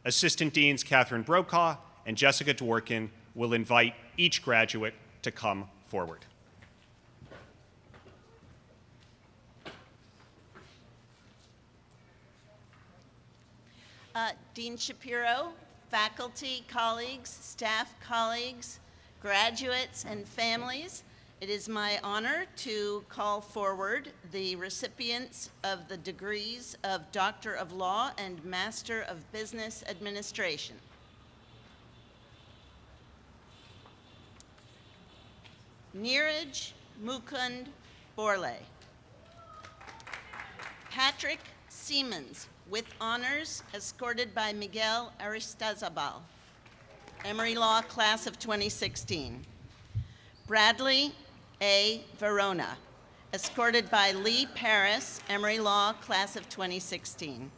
S5: Assistant Deans Catherine Brokaw and Jessica Dworkin will invite each graduate to come forward.
S11: Dean Shapiro, faculty, colleagues, staff colleagues, graduates, and families, it is my honor to call forward the recipients of the degrees of Doctor of Law and Master of Business Administration. Neeraj Mukund Borle. Patrick Siemens, with honors, escorted by Miguel Aristizabal, Emory Law Class of 2016. Bradley A. Verona, escorted by Lee Paris, Emory Law Class of 2016.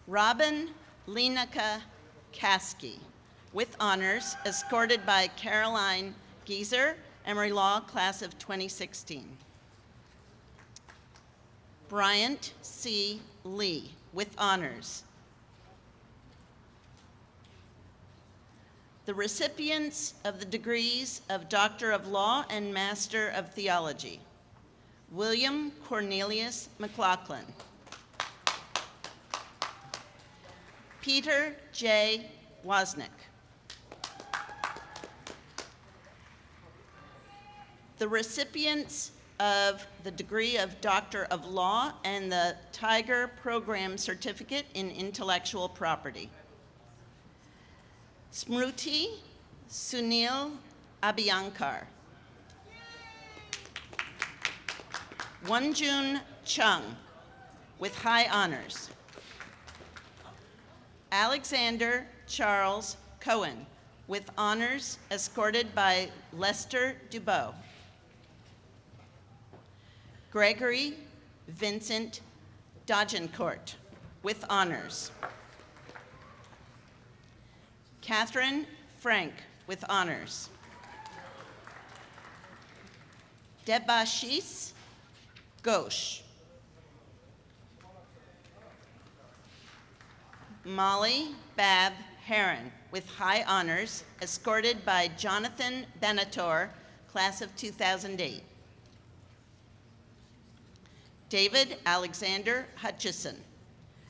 S11: Robin Lineca Kasky, with honors, escorted by Caroline Gieser, Emory Law Class of 2016. Bryant C. Lee, with honors. The recipients of the degrees of Doctor of Law and Master of Theology. William Cornelius McLaughlin. Peter J. Wozniak. The recipients of the degree of Doctor of Law and the Tiger Program Certificate in Intellectual Property. Smruti Sunil Abhyankar. Wonjun Chung, with high honors. Alexander Charles Cohen, with honors, escorted by Lester Dubois. Gregory Vincent Dagencourt, with honors. Catherine Frank, with honors. Debashis Ghosh. Molly Bab Heron, with high honors, escorted by Jonathan Benator, Class of 2008. David Alexander Hutchison,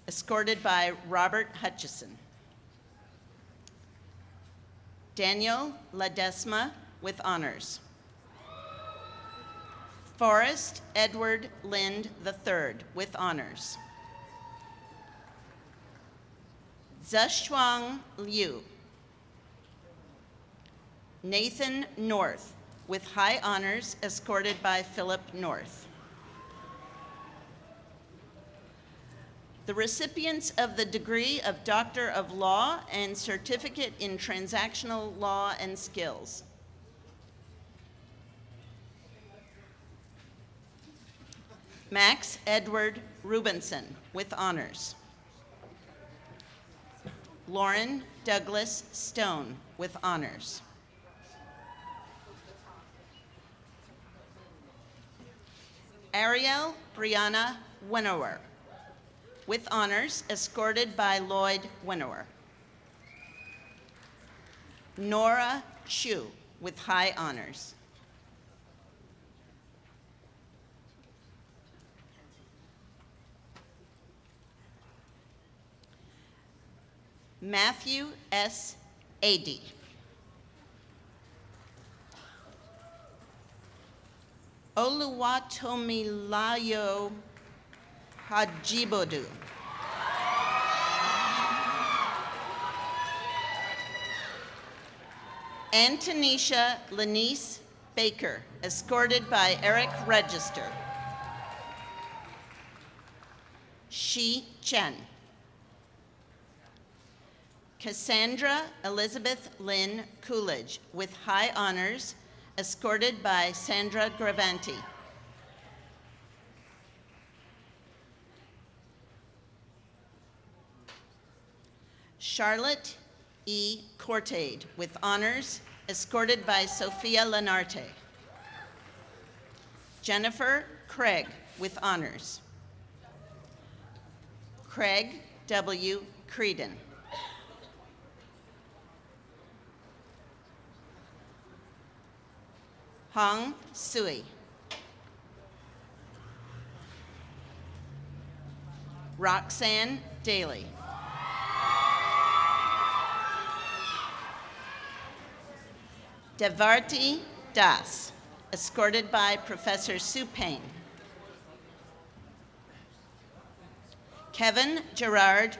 S11: escorted by Robert Hutchison. Daniel Ledesma, with honors. Forrest Edward Lind III, with honors. Zeshuang Liu. Nathan North, with high honors, escorted by Philip North. The recipients of the degree of Doctor of Law and Certificate in Transactional Law and Skills. Max Edward Rubenson, with honors. Lauren Douglas Stone, with honors. Ariel Brianna Winower, with honors, escorted by Lloyd Winower. Nora Chu, with high honors. Matthew S. Ady. Oluwatomilayo Hajibodu. Antonisha Lenice Baker, escorted by Eric Register. Shi Chen. Cassandra Elizabeth Lynn Coolidge, with high honors, escorted by Sandra Gravanti. Charlotte E. Cortade, with honors, escorted by Sophia Lenarte. Jennifer Craig, with honors. Craig W. Creedon. Hong Sui. Roxanne Daly. Devarti Das, escorted by Professor Sue Payne. Kevin Gerard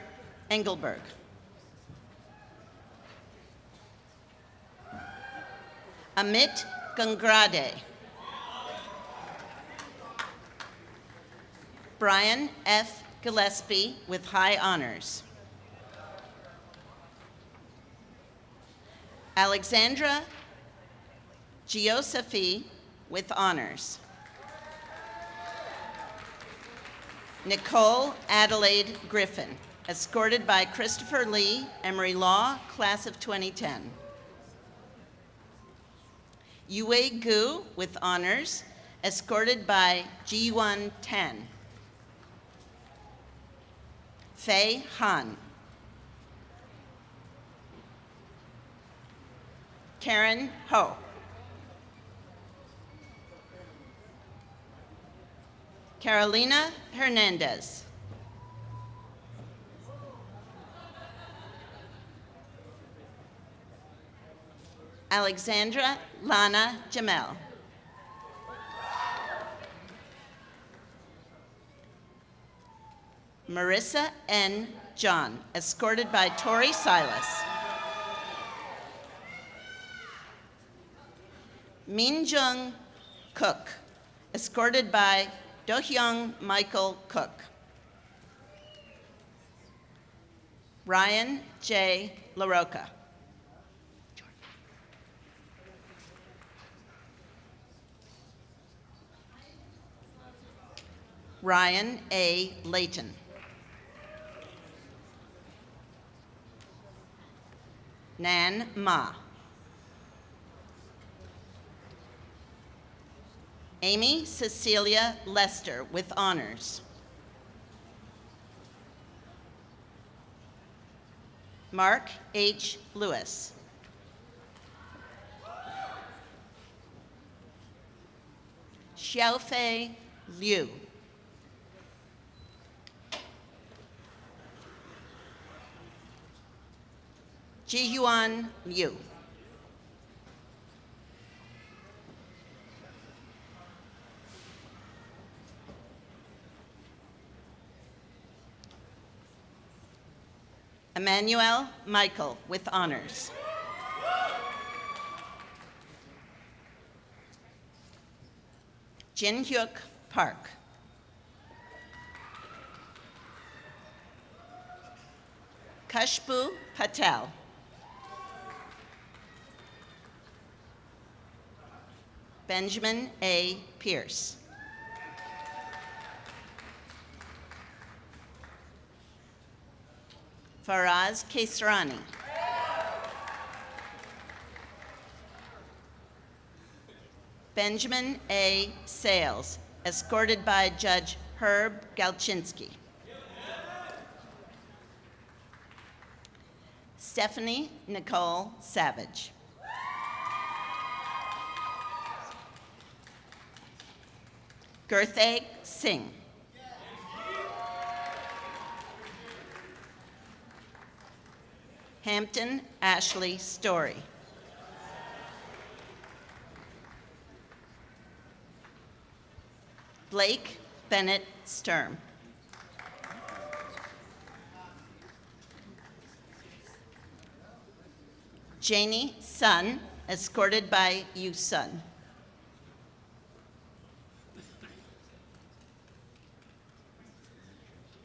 S11: Engelberg. Amit Gangrade. Brian F. Gillespie, with high honors. Alexandra Giosephi, with honors. Nicole Adelaide Griffin, escorted by Christopher Lee, Emory Law, class of 2010. Yue Gu, with honors, escorted by Ji-Wan Tan. Fei Han. Karen Ho. Carolina Hernandez. Alexandra Lana Jamel. Marissa N. John, escorted by Tori Silas. Minjung Cook, escorted by Do-Hyung Michael Cook. Ryan J. LaRocca. Ryan A. Layton. Nan Ma. Amy Cecilia Lester, with honors. Mark H. Lewis. Xiaofei Liu. Ji-Yuan Liu. Emmanuel Michael with honors. Jin Hyuk Park. Kashbu Patel. Benjamin A. Pierce. Faraz Kesrani. Benjamin A. Sales, escorted by Judge Herb Galchinsky. Stephanie Nicole Savage. Gurtheg Singh. Hampton Ashley Story. Blake Bennett Sturm. Janie Sun, escorted by Yu Sun.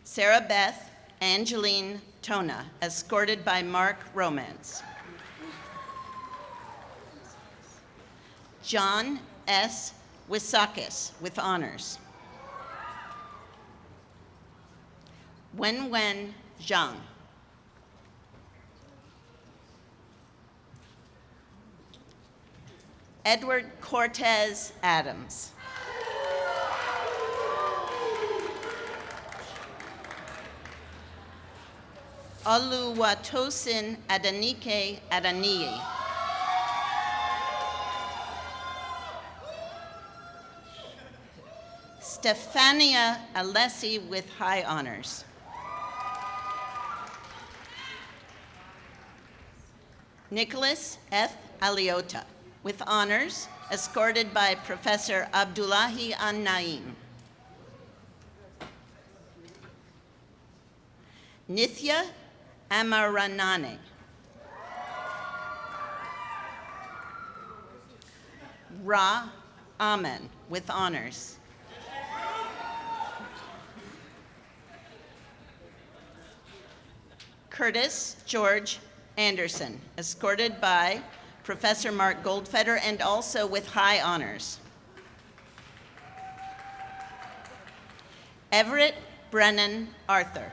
S11: Sarah Beth Angeline Tona, escorted by Mark Romance. John S. Wisakis with honors. Wenwen Zhang. Edward Cortez Adams. Oluwatosin Adanike Adaniyi. Stefania Alessi with high honors. Nicholas F. Aliota with honors, escorted by Professor Abdullahi An-Naim. Nithya Amaranane. Ra Amen with honors. Curtis George Anderson, escorted by Professor Mark Goldfeder and also with high honors. Everett Brennan Arthur.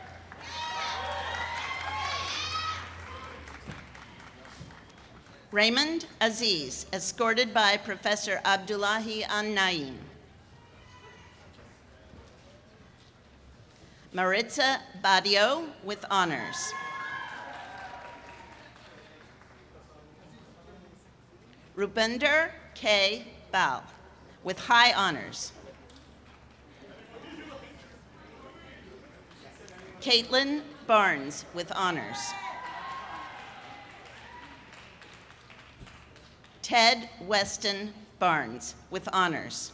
S11: Raymond Aziz, escorted by Professor Abdullahi An-Naim. Maritza Badio with honors. Rupinder K. Bal with high honors. Caitlin Barnes with honors. Ted Weston Barnes with honors.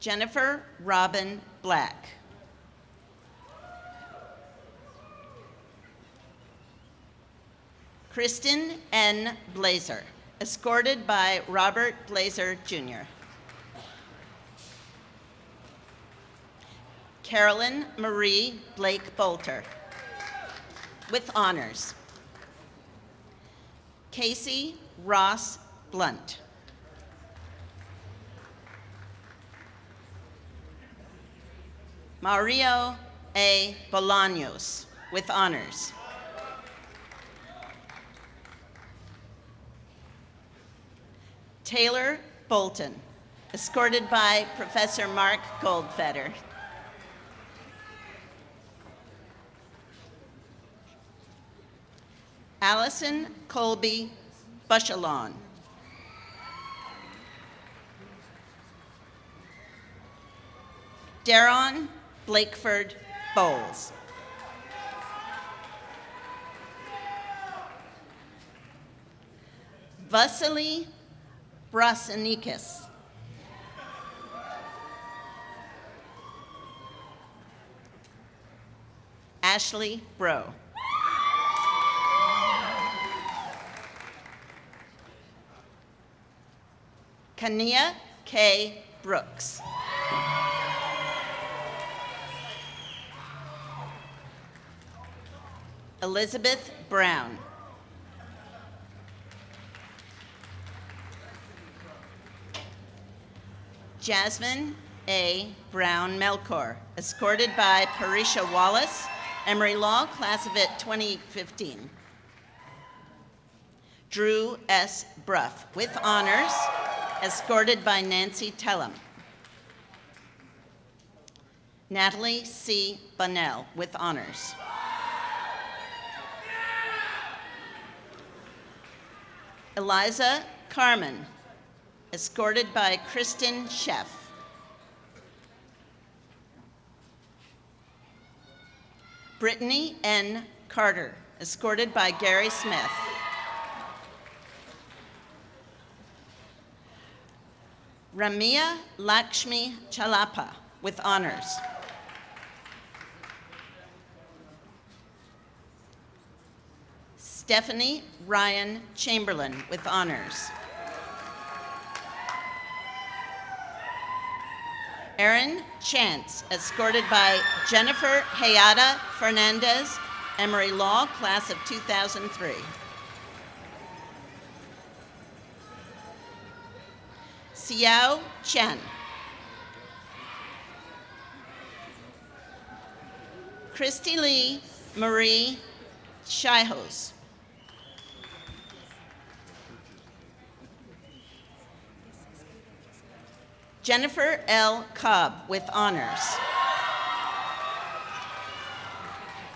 S11: Jennifer Robin Black. Kristen N. Blazer, escorted by Robert Blazer, Jr. Carolyn Marie Blake Bolter, with honors. Casey Ross Blunt. Mario A. Bolaños, with honors. Taylor Bolton, escorted by Professor Mark Goldfeder. Allison Colby Bushalon. Daron Blakeford Bowles. Vasily Brasanikis. Ashley Bro. Kania K. Brooks. Elizabeth Brown. Jasmine A. Brown Melkor, escorted by Parisha Wallace, Emory Law, class of it 2015. Drew S. Bruff, with honors, escorted by Nancy Tellum. Natalie C. Bunnell, with honors. Eliza Carmen, escorted by Kristen Sheff. Brittany N. Carter, escorted by Gary Smith. Ramia Lakshmi Chalapa, with honors. Stephanie Ryan Chamberlain, with honors. Erin Chance, escorted by Jennifer Hayata Fernandez, Emory Law, class of 2003. Xiao Chen. Christy Lee Marie Shihos. Jennifer L. Cobb, with honors.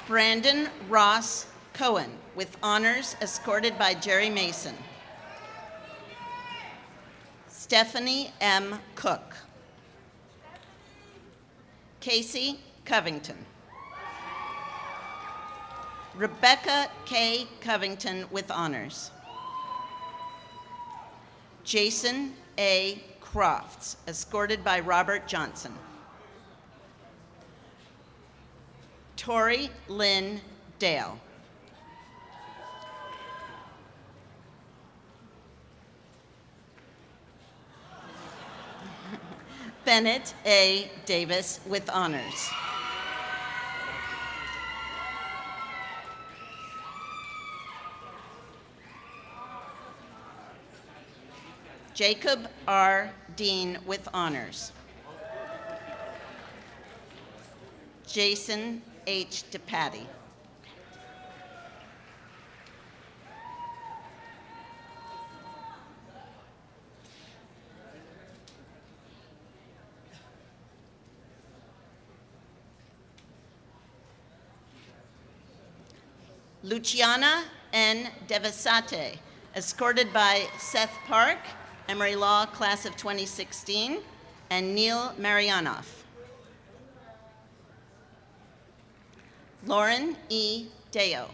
S11: Brandon Ross Cohen, with honors, escorted by Jerry Mason. Stephanie M. Cook. Casey Covington. Rebecca K. Covington, with honors. Jason A. Crofts, escorted by Robert Johnson. Tori Lynn Dale. Bennett A. Davis, with honors. Jacob R. Dean, with honors. Jason H. DePatty. Luciana N. Devasate, escorted by Seth Park, Emory Law, class of 2016, and Neil Marianoff. Lauren E. Deo.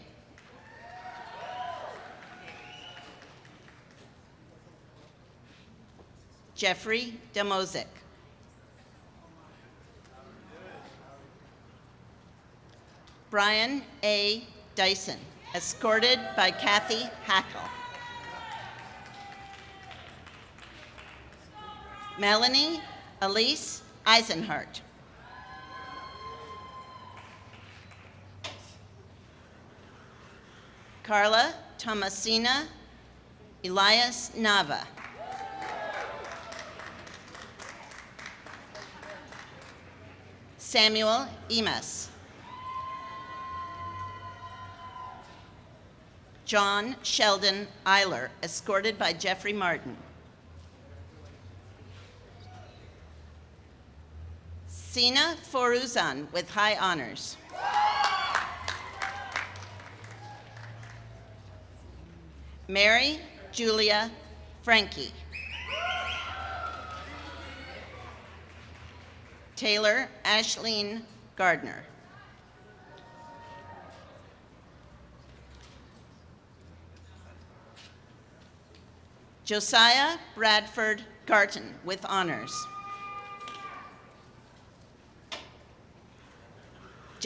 S11: Jeffrey Demozic. Brian A. Dyson, escorted by Kathy Hackle. Melanie Elise Eisenhart. Carla Tomasina Elias Nava. Samuel Emas. John Sheldon Eiler, escorted by Jeffrey Martin. Sina Foruzan, with high honors. Mary Julia Frankie. Taylor Ashleen Gardner. Josiah Bradford Garton, with honors.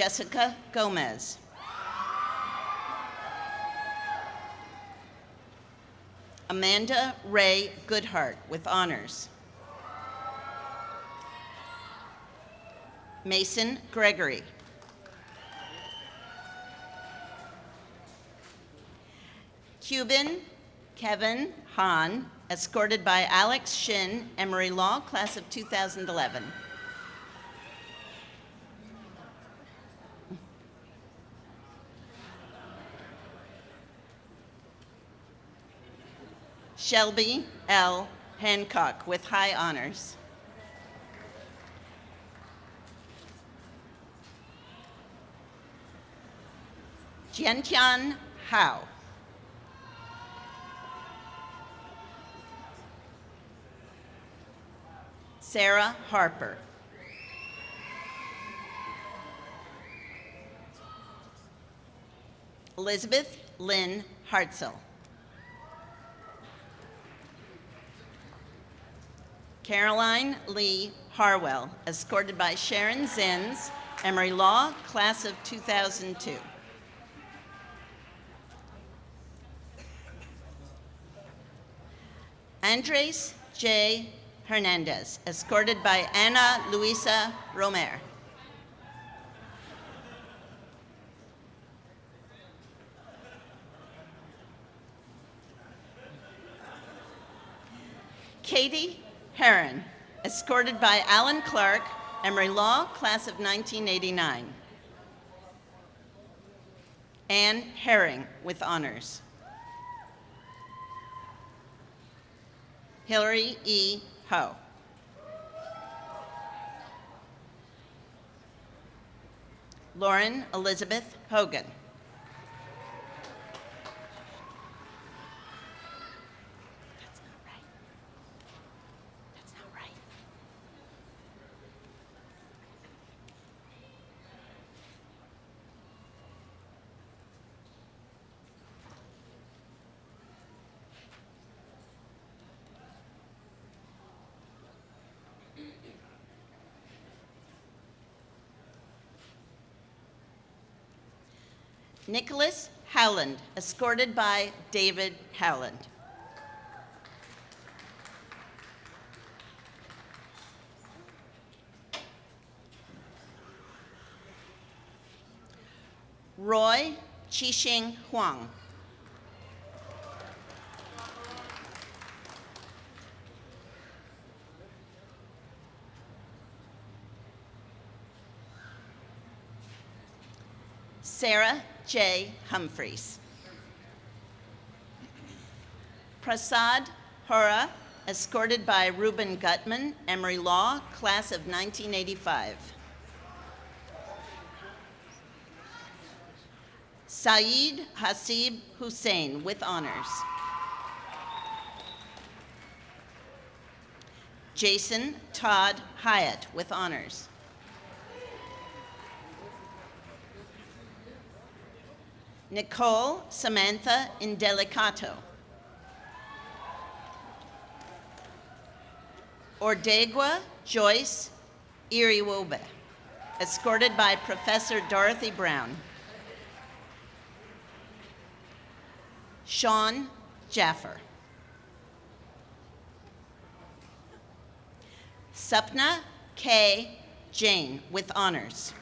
S11: Jessica Gomez. Amanda Ray Goodhart with honors. Mason Gregory. Cuban Kevin Hahn, escorted by Alex Shin, Emory Law, class of 2011. Shelby L. Hancock with high honors. Jiantian Hao. Sarah Harper. Elizabeth Lynn Hartzell. Caroline Lee Harwell, escorted by Sharon Zenz, Emory Law, class of 2002. Andres J. Hernandez, escorted by Ana Luisa Romer. Katie Heron, escorted by Alan Clark, Emory Law, class of 1989. Anne Herring with honors. Hillary E. Ho. Lauren Elizabeth Hogan. That's not right. That's not right. Nicholas Howland, escorted by David Howland. Roy Chixing Huang. Sarah J. Humphreys. Prasad Hora, escorted by Reuben Gutman, Emory Law, class of 1985. Saeed Hasib Hussein with honors. Jason Todd Hyatt with honors. Nicole Samantha Indelicato. Ordegua Joyce Iriwobe, escorted by Professor Dorothy Brown. Sean Jaffer. Sapna K. Jane with honors.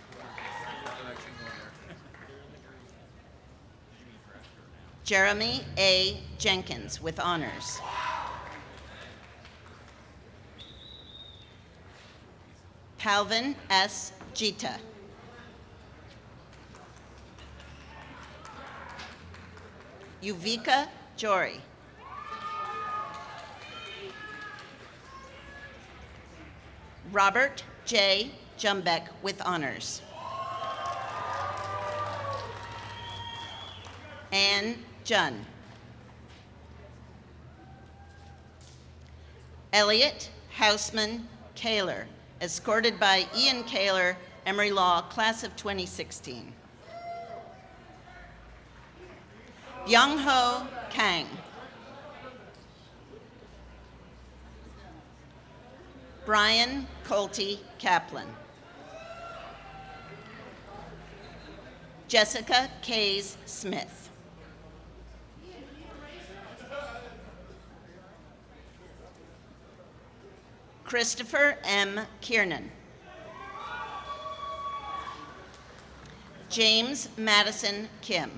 S11: Jeremy A. Jenkins with honors. Palvin S. Jita. Yuvika Jory. Robert J. Jumbeck with honors. Anne Jun. Elliot Houseman Kaler, escorted by Ian Kaler, Emory Law, class of 2016. Byung-ho Kang. Brian Colty Kaplan. Jessica Kays Smith. Christopher M. Kiernan. James Madison Kim.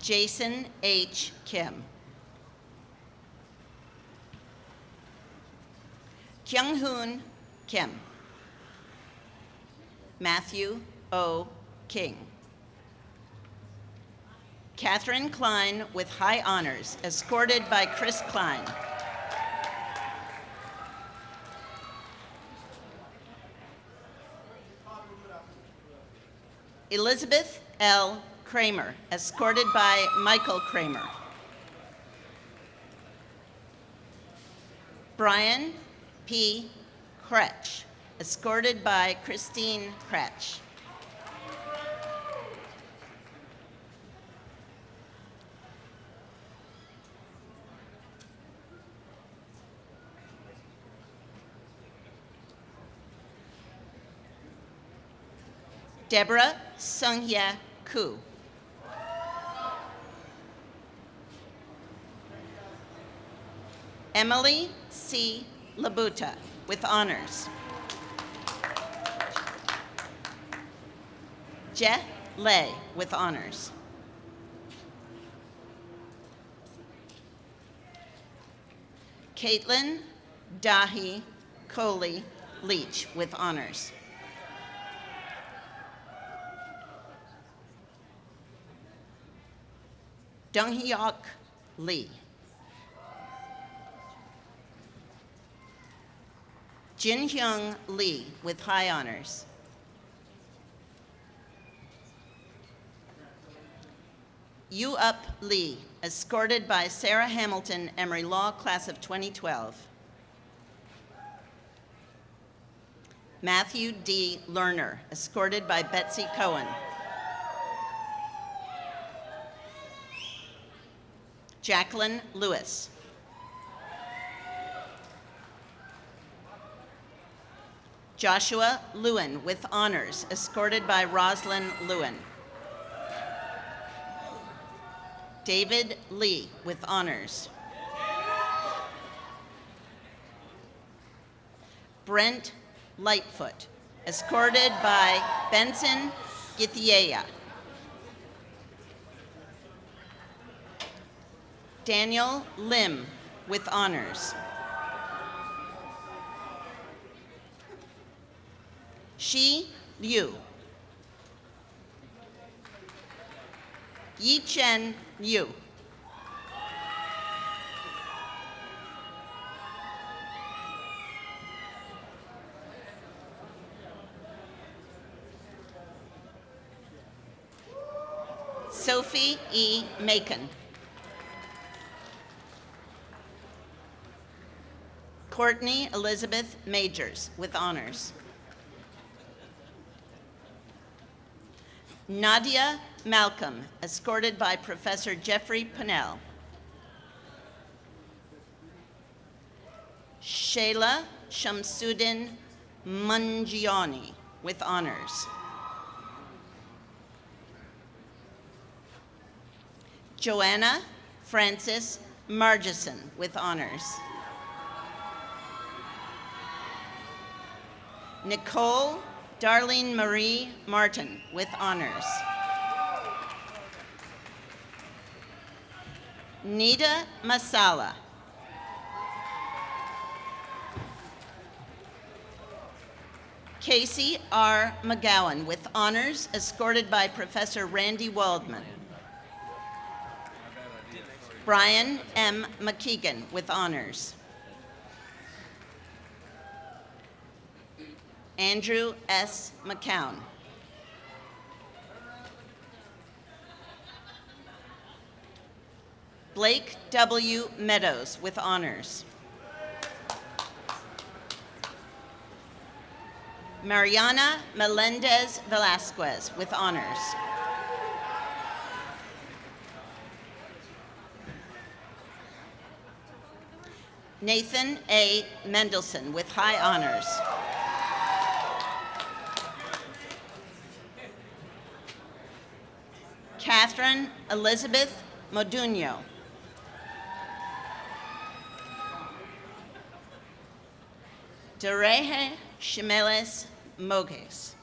S11: Jason H. Kim. Kyung-hoon Kim. Matthew O. King. Catherine Klein with high honors, escorted by Chris Klein. Elizabeth L. Kramer, escorted by Michael Kramer. Brian P. Kretsch, escorted by Christine Kretsch. Deborah Sunghya Koo. Emily C. Labuta with honors. Je Lei with honors. Caitlin Dahi Coley Leach with honors. Donghyok Lee. Jin Hyung Lee with high honors. Yu Up Lee, escorted by Sarah Hamilton, Emery Law, class of 2012. Matthew D. Lerner, escorted by Betsy Cohen. Jacqueline Lewis. Joshua Lewin with honors, escorted by Roslyn Lewin. David Lee with honors. Brent Lightfoot, escorted by Benson Githyeya. Daniel Lim with honors. Shi Liu. Yi Chen Liu. Sophie E. Macon. Courtney Elizabeth Majors with honors. Nadia Malcolm, escorted by Professor Jeffrey Pennell. Shayla Shamsuddin Mungiani with honors. Joanna Frances Margison with honors. Nicole Darlene Marie Martin with honors. Nita Masala. Casey R. McGowan with honors, escorted by Professor Randy Waldman. Brian M. McKeegan with honors. Andrew S. McCown. Blake W. Meadows with honors. Mariana Melendez Velasquez with honors. Nathan A. Mendelson with high honors. Catherine Elizabeth Modugno. Dereje Shimeles Mogues.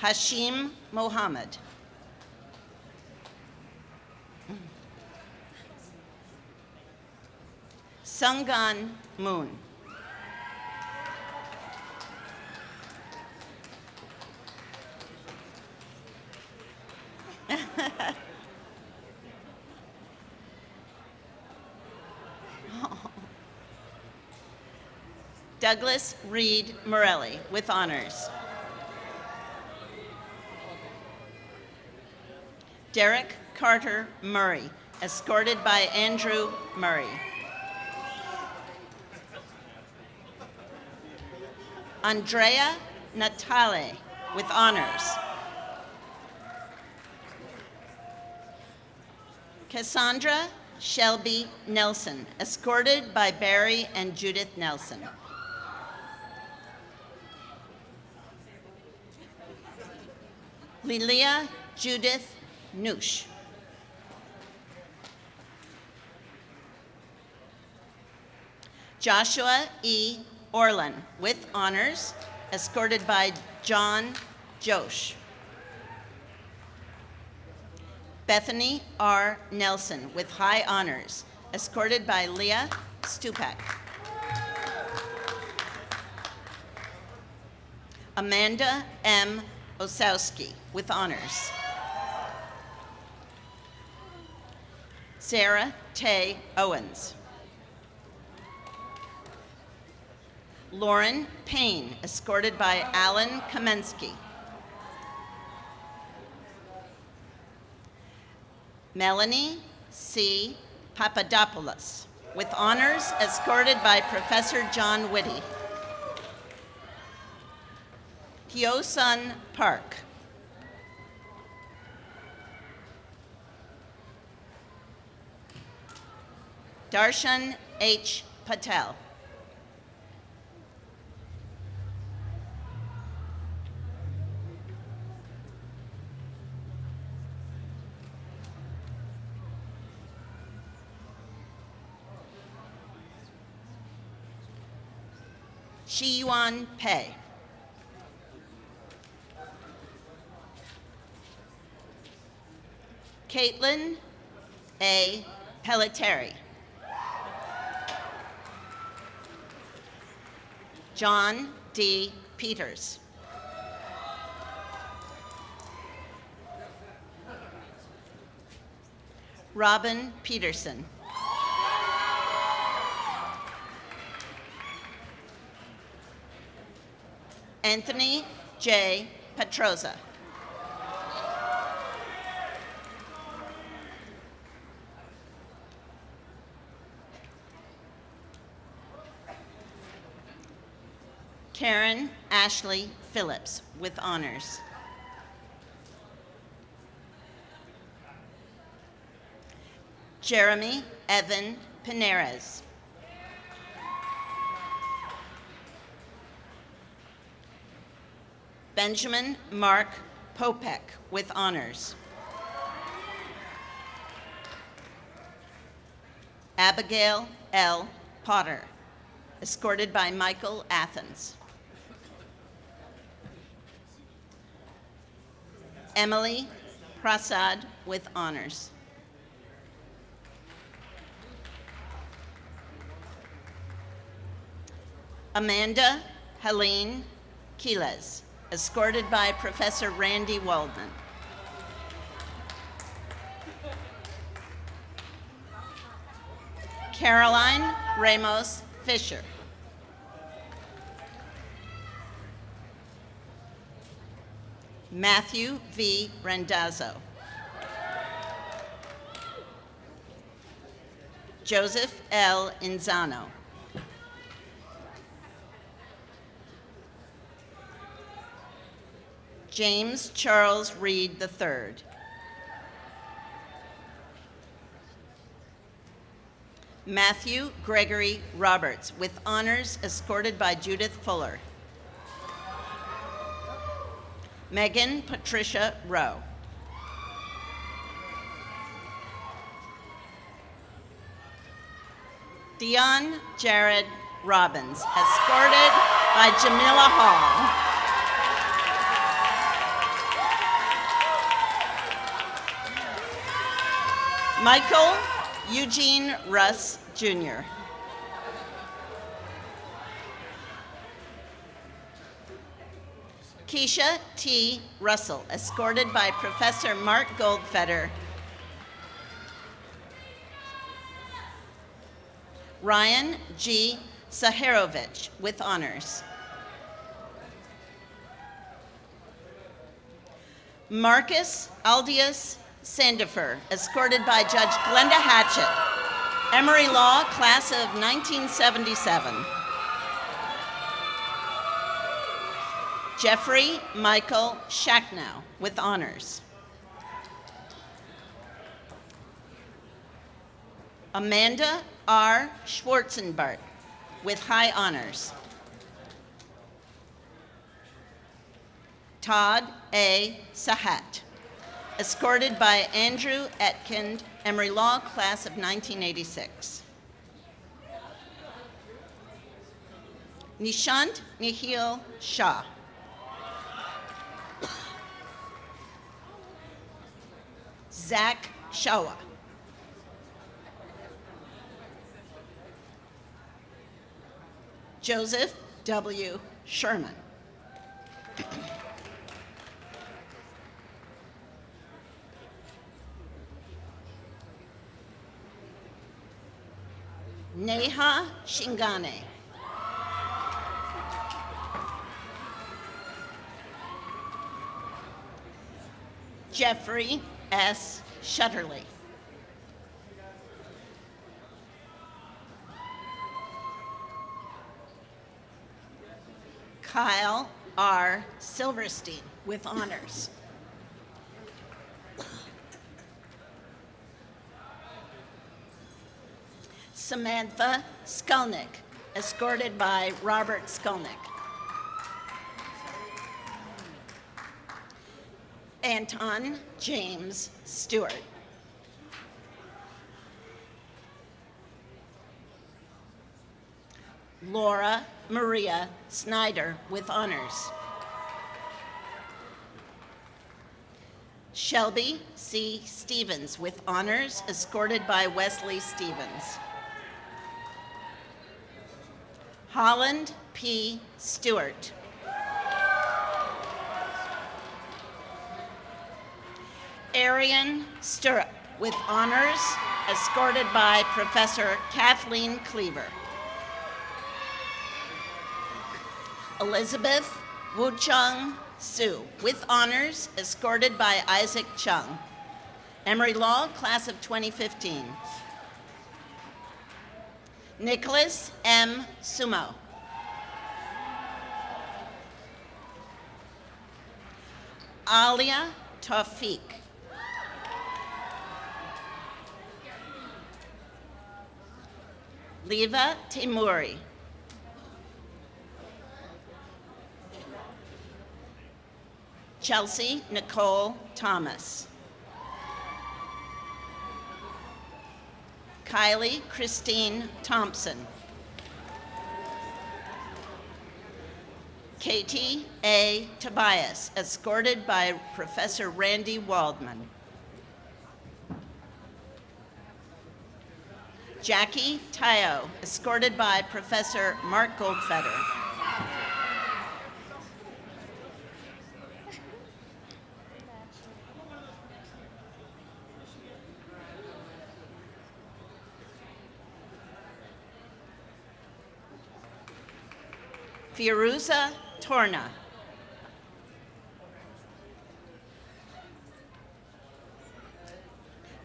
S11: Hashim Mohammed. Sungan Moon. Douglas Reed Morelli with honors. Derek Carter Murray, escorted by Andrew Murray. Andrea Natale with honors. Cassandra Shelby Nelson, escorted by Barry and Judith Nelson. Lilia Judith Noosh. Joshua E. Orland with honors, escorted by John Josh. Bethany R. Nelson with high honors, escorted by Leah Stupak. Amanda M. Osowski with honors. Sarah Tay Owens. Lauren Payne, escorted by Alan Kamensky. Melanie C. Papadopoulos, with honors, escorted by Professor John Whitty. Hyo-sun Park. Darshan H. Patel. Shi-Yuan Pei. Caitlin A. Pelletieri. John D. Peters. Robin Peterson. Anthony J. Petroza. Karen Ashley Phillips with honors. Jeremy Evan Pineres. Benjamin Mark Popek with honors. Abigail L. Potter, escorted by Michael Athens. Emily Prasad with honors. Amanda Helene Quiles, escorted by Professor Randy Waldman. Caroline Ramos Fisher. Matthew V. Randazzo. Joseph L. Inzano. James Charles Reed III. Matthew Gregory Roberts, with honors, escorted by Judith Fuller. Megan Patricia Rowe. Dion Jared Robbins, escorted by Jamila Hall. Michael Eugene Russ, Jr. Keisha T. Russell, escorted by Professor Mark Goldfeder. Ryan G. Saharovich, with honors. Marcus Aldius Sandifer, escorted by Judge Glenda Hatchett. Emory Law, class of 1977. Jeffrey Michael Shacknow, with honors. Amanda R. Schwarzenbart, with high honors. Todd A. Sahat, escorted by Andrew Etkind, Emory Law, class of 1986. Nishant Nihil Shah. Zach Shawa. Joseph W. Sherman. Neha Shingane. Jeffrey S. Shutterly. Kyle R. Silverstein, with honors. Samantha Skulnick, escorted by Robert Skulnick. Anton James Stewart. Laura Maria Snyder, with honors. Shelby C. Stevens, with honors, escorted by Wesley Stevens. Holland P. Stewart. Arian Stirrup, with honors, escorted by Professor Kathleen Cleaver. Elizabeth Wu-Chung Su, with honors, escorted by Isaac Chung. Emory Law, class of 2015. Nicholas M. Sumo. Alia Tawfiq. Leva Timuri. Chelsea Nicole Thomas. Kylie Christine Thompson. Katie A. Tobias, escorted by Professor Randy Waldman. Jackie Tayo, escorted by Professor Mark Goldfeder. Firuza Torna.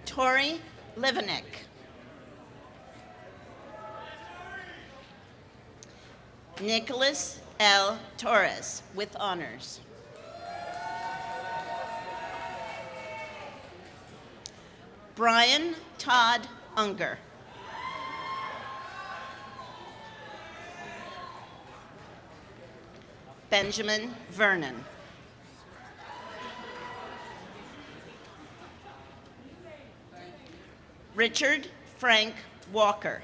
S11: Tori Livanek. Nicholas L. Torres, with honors. Brian Todd Unger. Benjamin Vernon. Richard Frank Walker.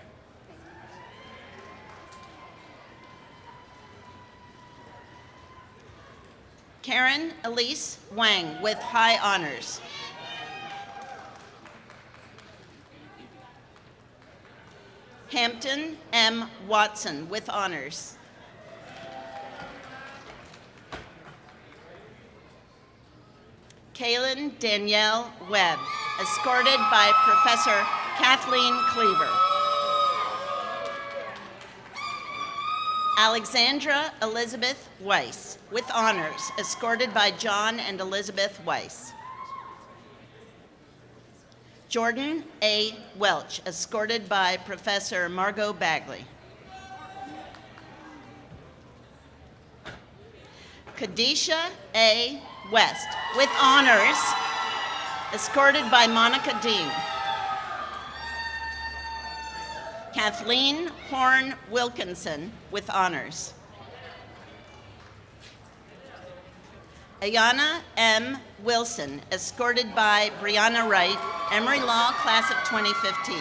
S11: Karen Elise Wang with high honors. Hampton M. Watson with honors. Kaylin Danielle Webb, escorted by Professor Kathleen Cleaver. Alexandra Elizabeth Weiss, with honors, escorted by John and Elizabeth Weiss. Jordan A. Welch, escorted by Professor Margot Bagley. Kadisha A. West, with honors, escorted by Monica Dean. Kathleen Horn Wilkinson, with honors. Ayana M. Wilson, escorted by Brianna Wright, Emory Law, class of 2015.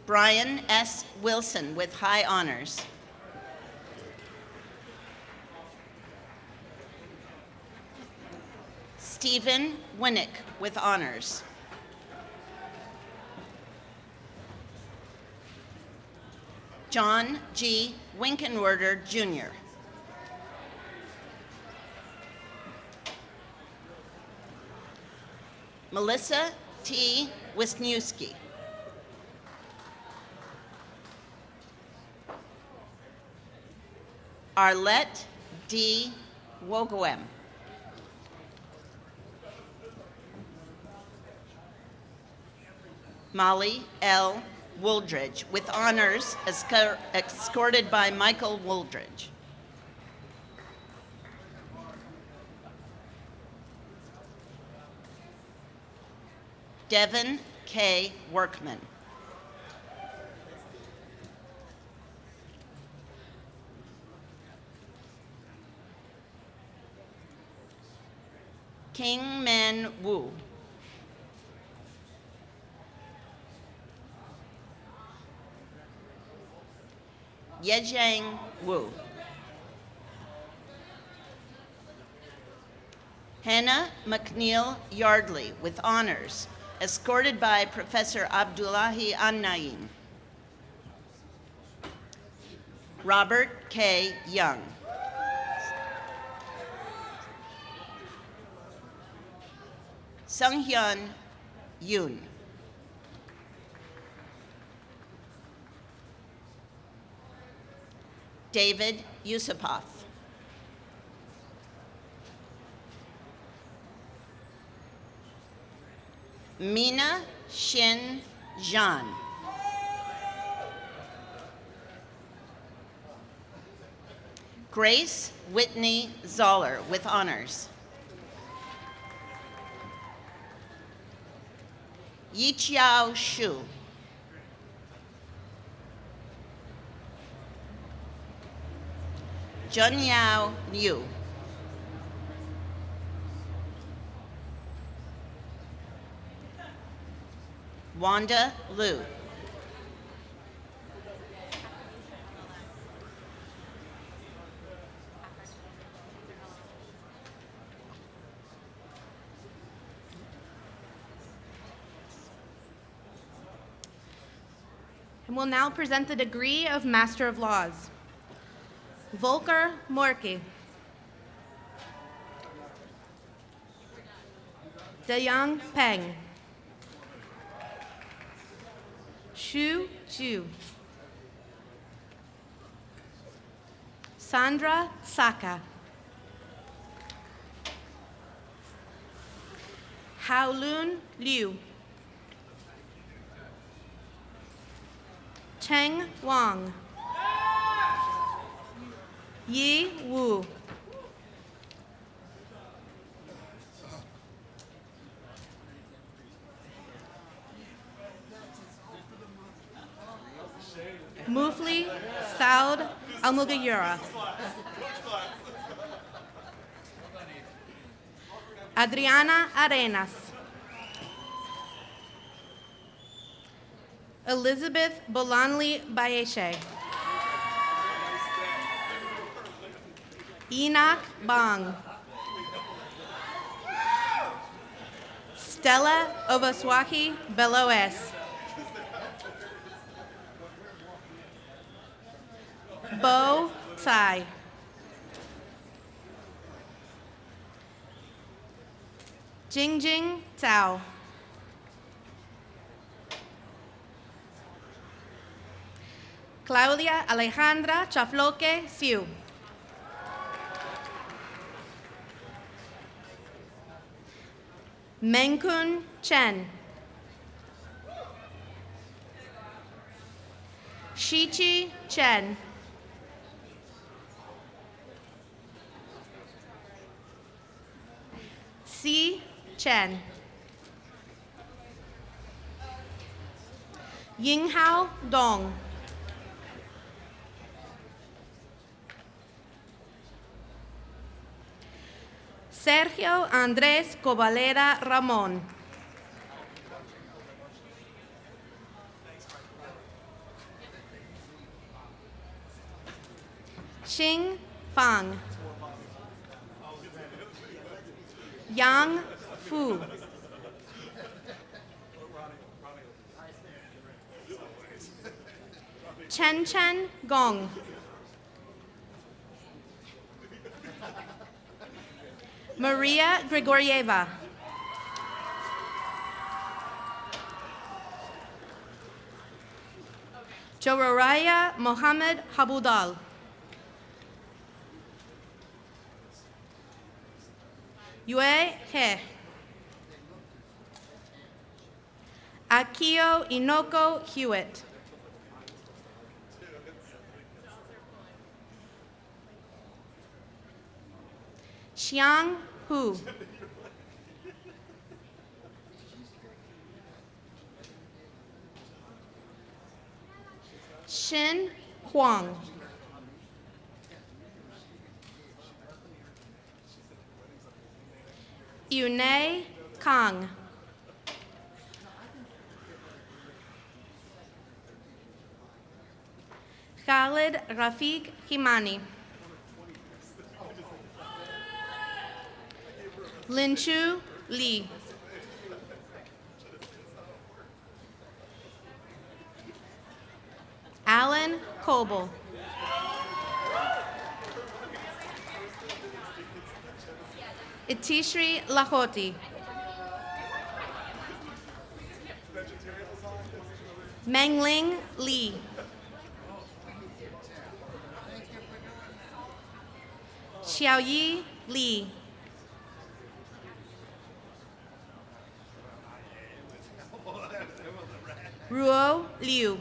S11: Brian S. Wilson, with high honors. Stephen Winnick, with honors. John G. Winkenwerder, Jr. Melissa T. Wisniewski. Arlette D. Wogoem. Molly L. Wooldridge, with honors, escorted by Michael Wooldridge. Devin K. Workman. King Man Wu. Yejang Wu. Hannah McNeil Yardley, with honors, escorted by Professor Abdullahi An-Naim. Robert K. Young. Sunghyun Yoon. David Yusupov. Mina Shin Zhan. Grace Whitney Zoller, with honors. Yichiao Shu. Junyao Liu. Wanda Liu.
S12: And will now present the degree of Master of Laws. Volker Morke. Deyang Peng. Shu Ju. Sandra Saka. Haolun Liu. Cheng Wang. Yi Wu. Mufli Saud Almugayura. Adriana Arenas. Elizabeth Bolanli Baeshe. Enoch Bang. Stella Ovaswaki Beloes. Bo Tsai. Jingjing Tsao. Claudia Alejandra Chafloque Siu. Menkun Chen. Shichi Chen. Si Chen. Yinghao Dong. Sergio Andrés Cobalera Ramón. Xing Fang. Yang Fu. Chen Chen Gong. Maria Grigorieva. Joraya Mohammed Habudal. Yue He. Akio Inoko Hewitt. Xiang Hu. Shin Huang. Yunei Kang. Khalid Rafiq Himani. Linchu Li. Alan Coble. Itishri Lahoti. Mengling Li. Xiaoyi Li. Ruo Liu.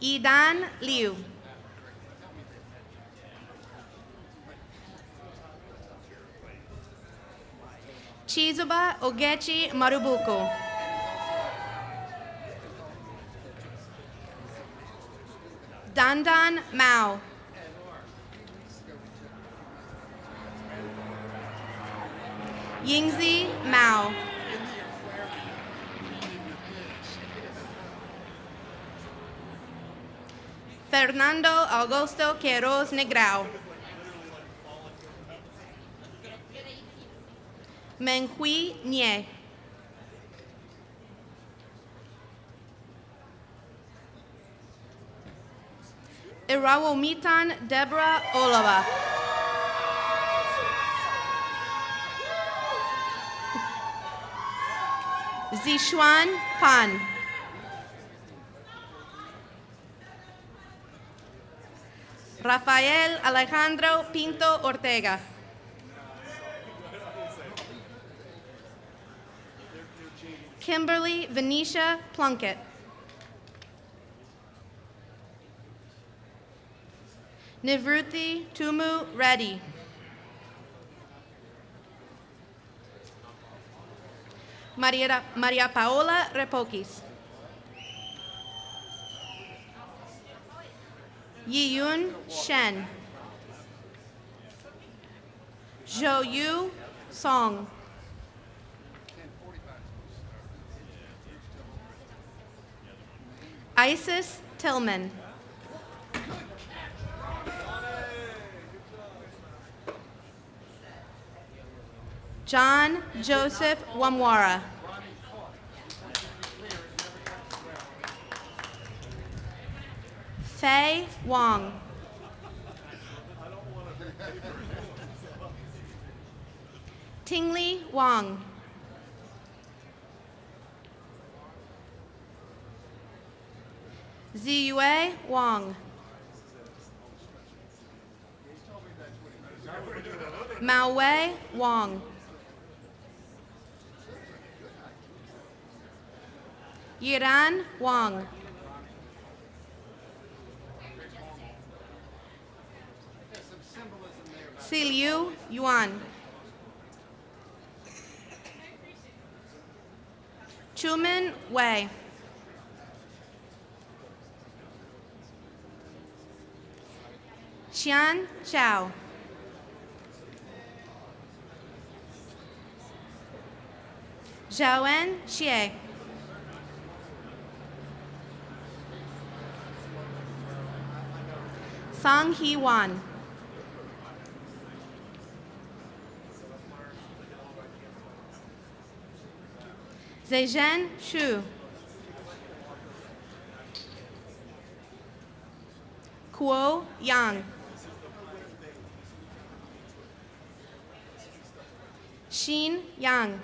S12: Idan Liu. Chizuba Ogechi Marubuko. Dandan Mao. Yingzi Mao. Fernando Augusto Queiroz Negrao. Menghui Nie. Irawomitan Deborah Olava. Zishuan Pan. Rafael Alejandro Pinto Ortega. Kimberly Venetia Plunkett. Nivruthi Tumu Reddy. Maria Paola Repokis. Yiyun Shen. Zhou Yu Song. Isis Tillman. John Joseph Wamwara. Fei Wong. Tingli Wang. Ziyue Wang. Maowei Wang. Yiran Wang. Siliu Yuan. Chumin Wei. Xian Zhao. Zhaoen Xie. Song Hee Wan. Zhejian Xu. Kuo Yang. Xin Yang.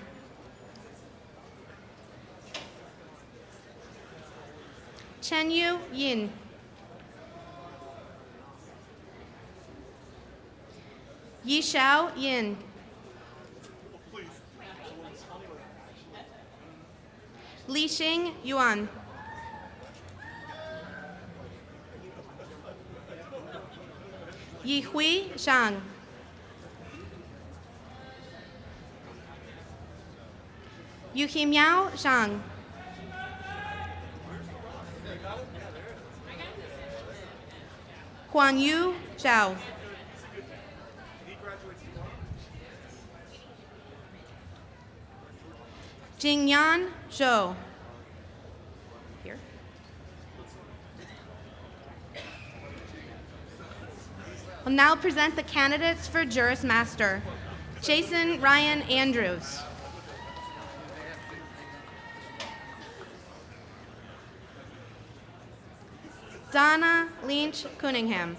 S12: Chenyu Yin. Yishao Yin. Lixing Yuan. Yihui Zhang. Yuhimiao Zhang. Huanyu Zhao. Jingyan Zhou. Here. We'll now present the candidates for Juris Master. Jason Ryan Andrews. Donna Lynch Cunningham.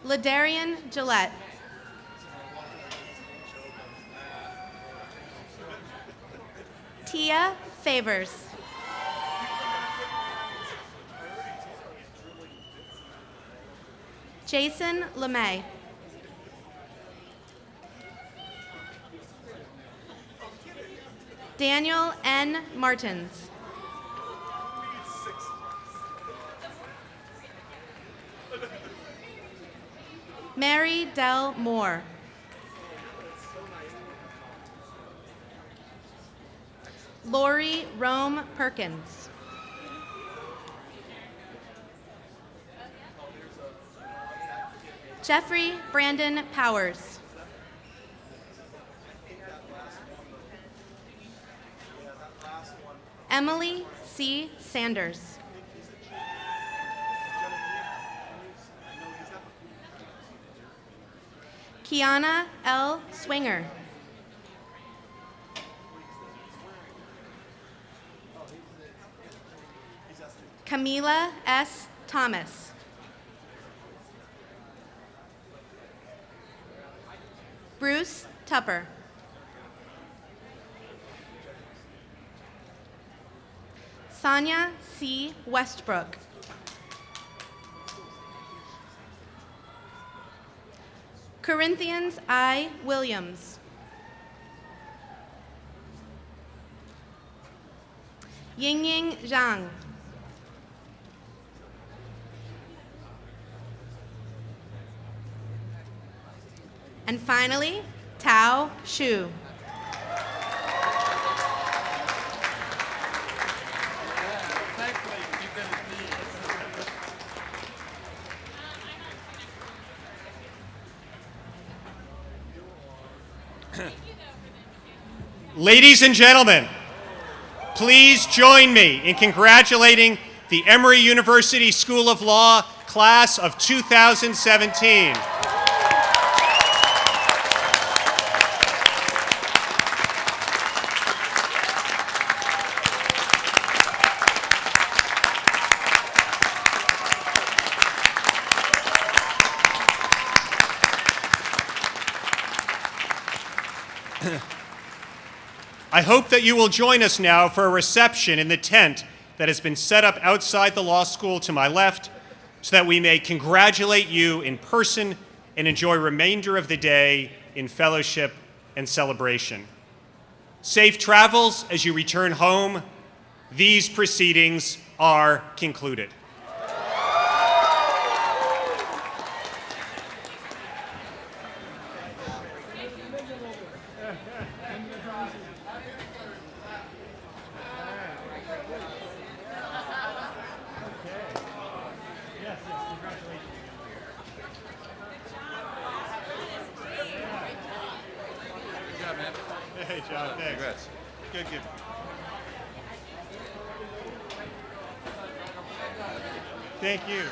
S12: Ladarian Gillette. Tia Favors. Jason LeMay. Daniel N. Martins. Mary Del Moore. Lori Rome Perkins. Jeffrey Brandon Powers. Emily C. Sanders. Kiana L. Swinger. Camila S. Thomas. Bruce Tupper. Sonia C. Westbrook. Corinthians I. Williams. Yingying Zhang. And finally, Tao Xu.
S5: Ladies and gentlemen, please join me in congratulating the Emory University School of Law class of 2017. I hope that you will join us now for a reception in the tent that has been set up outside the law school to my left so that we may congratulate you in person and enjoy remainder of the day in fellowship and celebration. Safe travels as you return home. These proceedings are concluded. Hey, John, thanks.
S4: Congrats.
S5: Good. Thank you.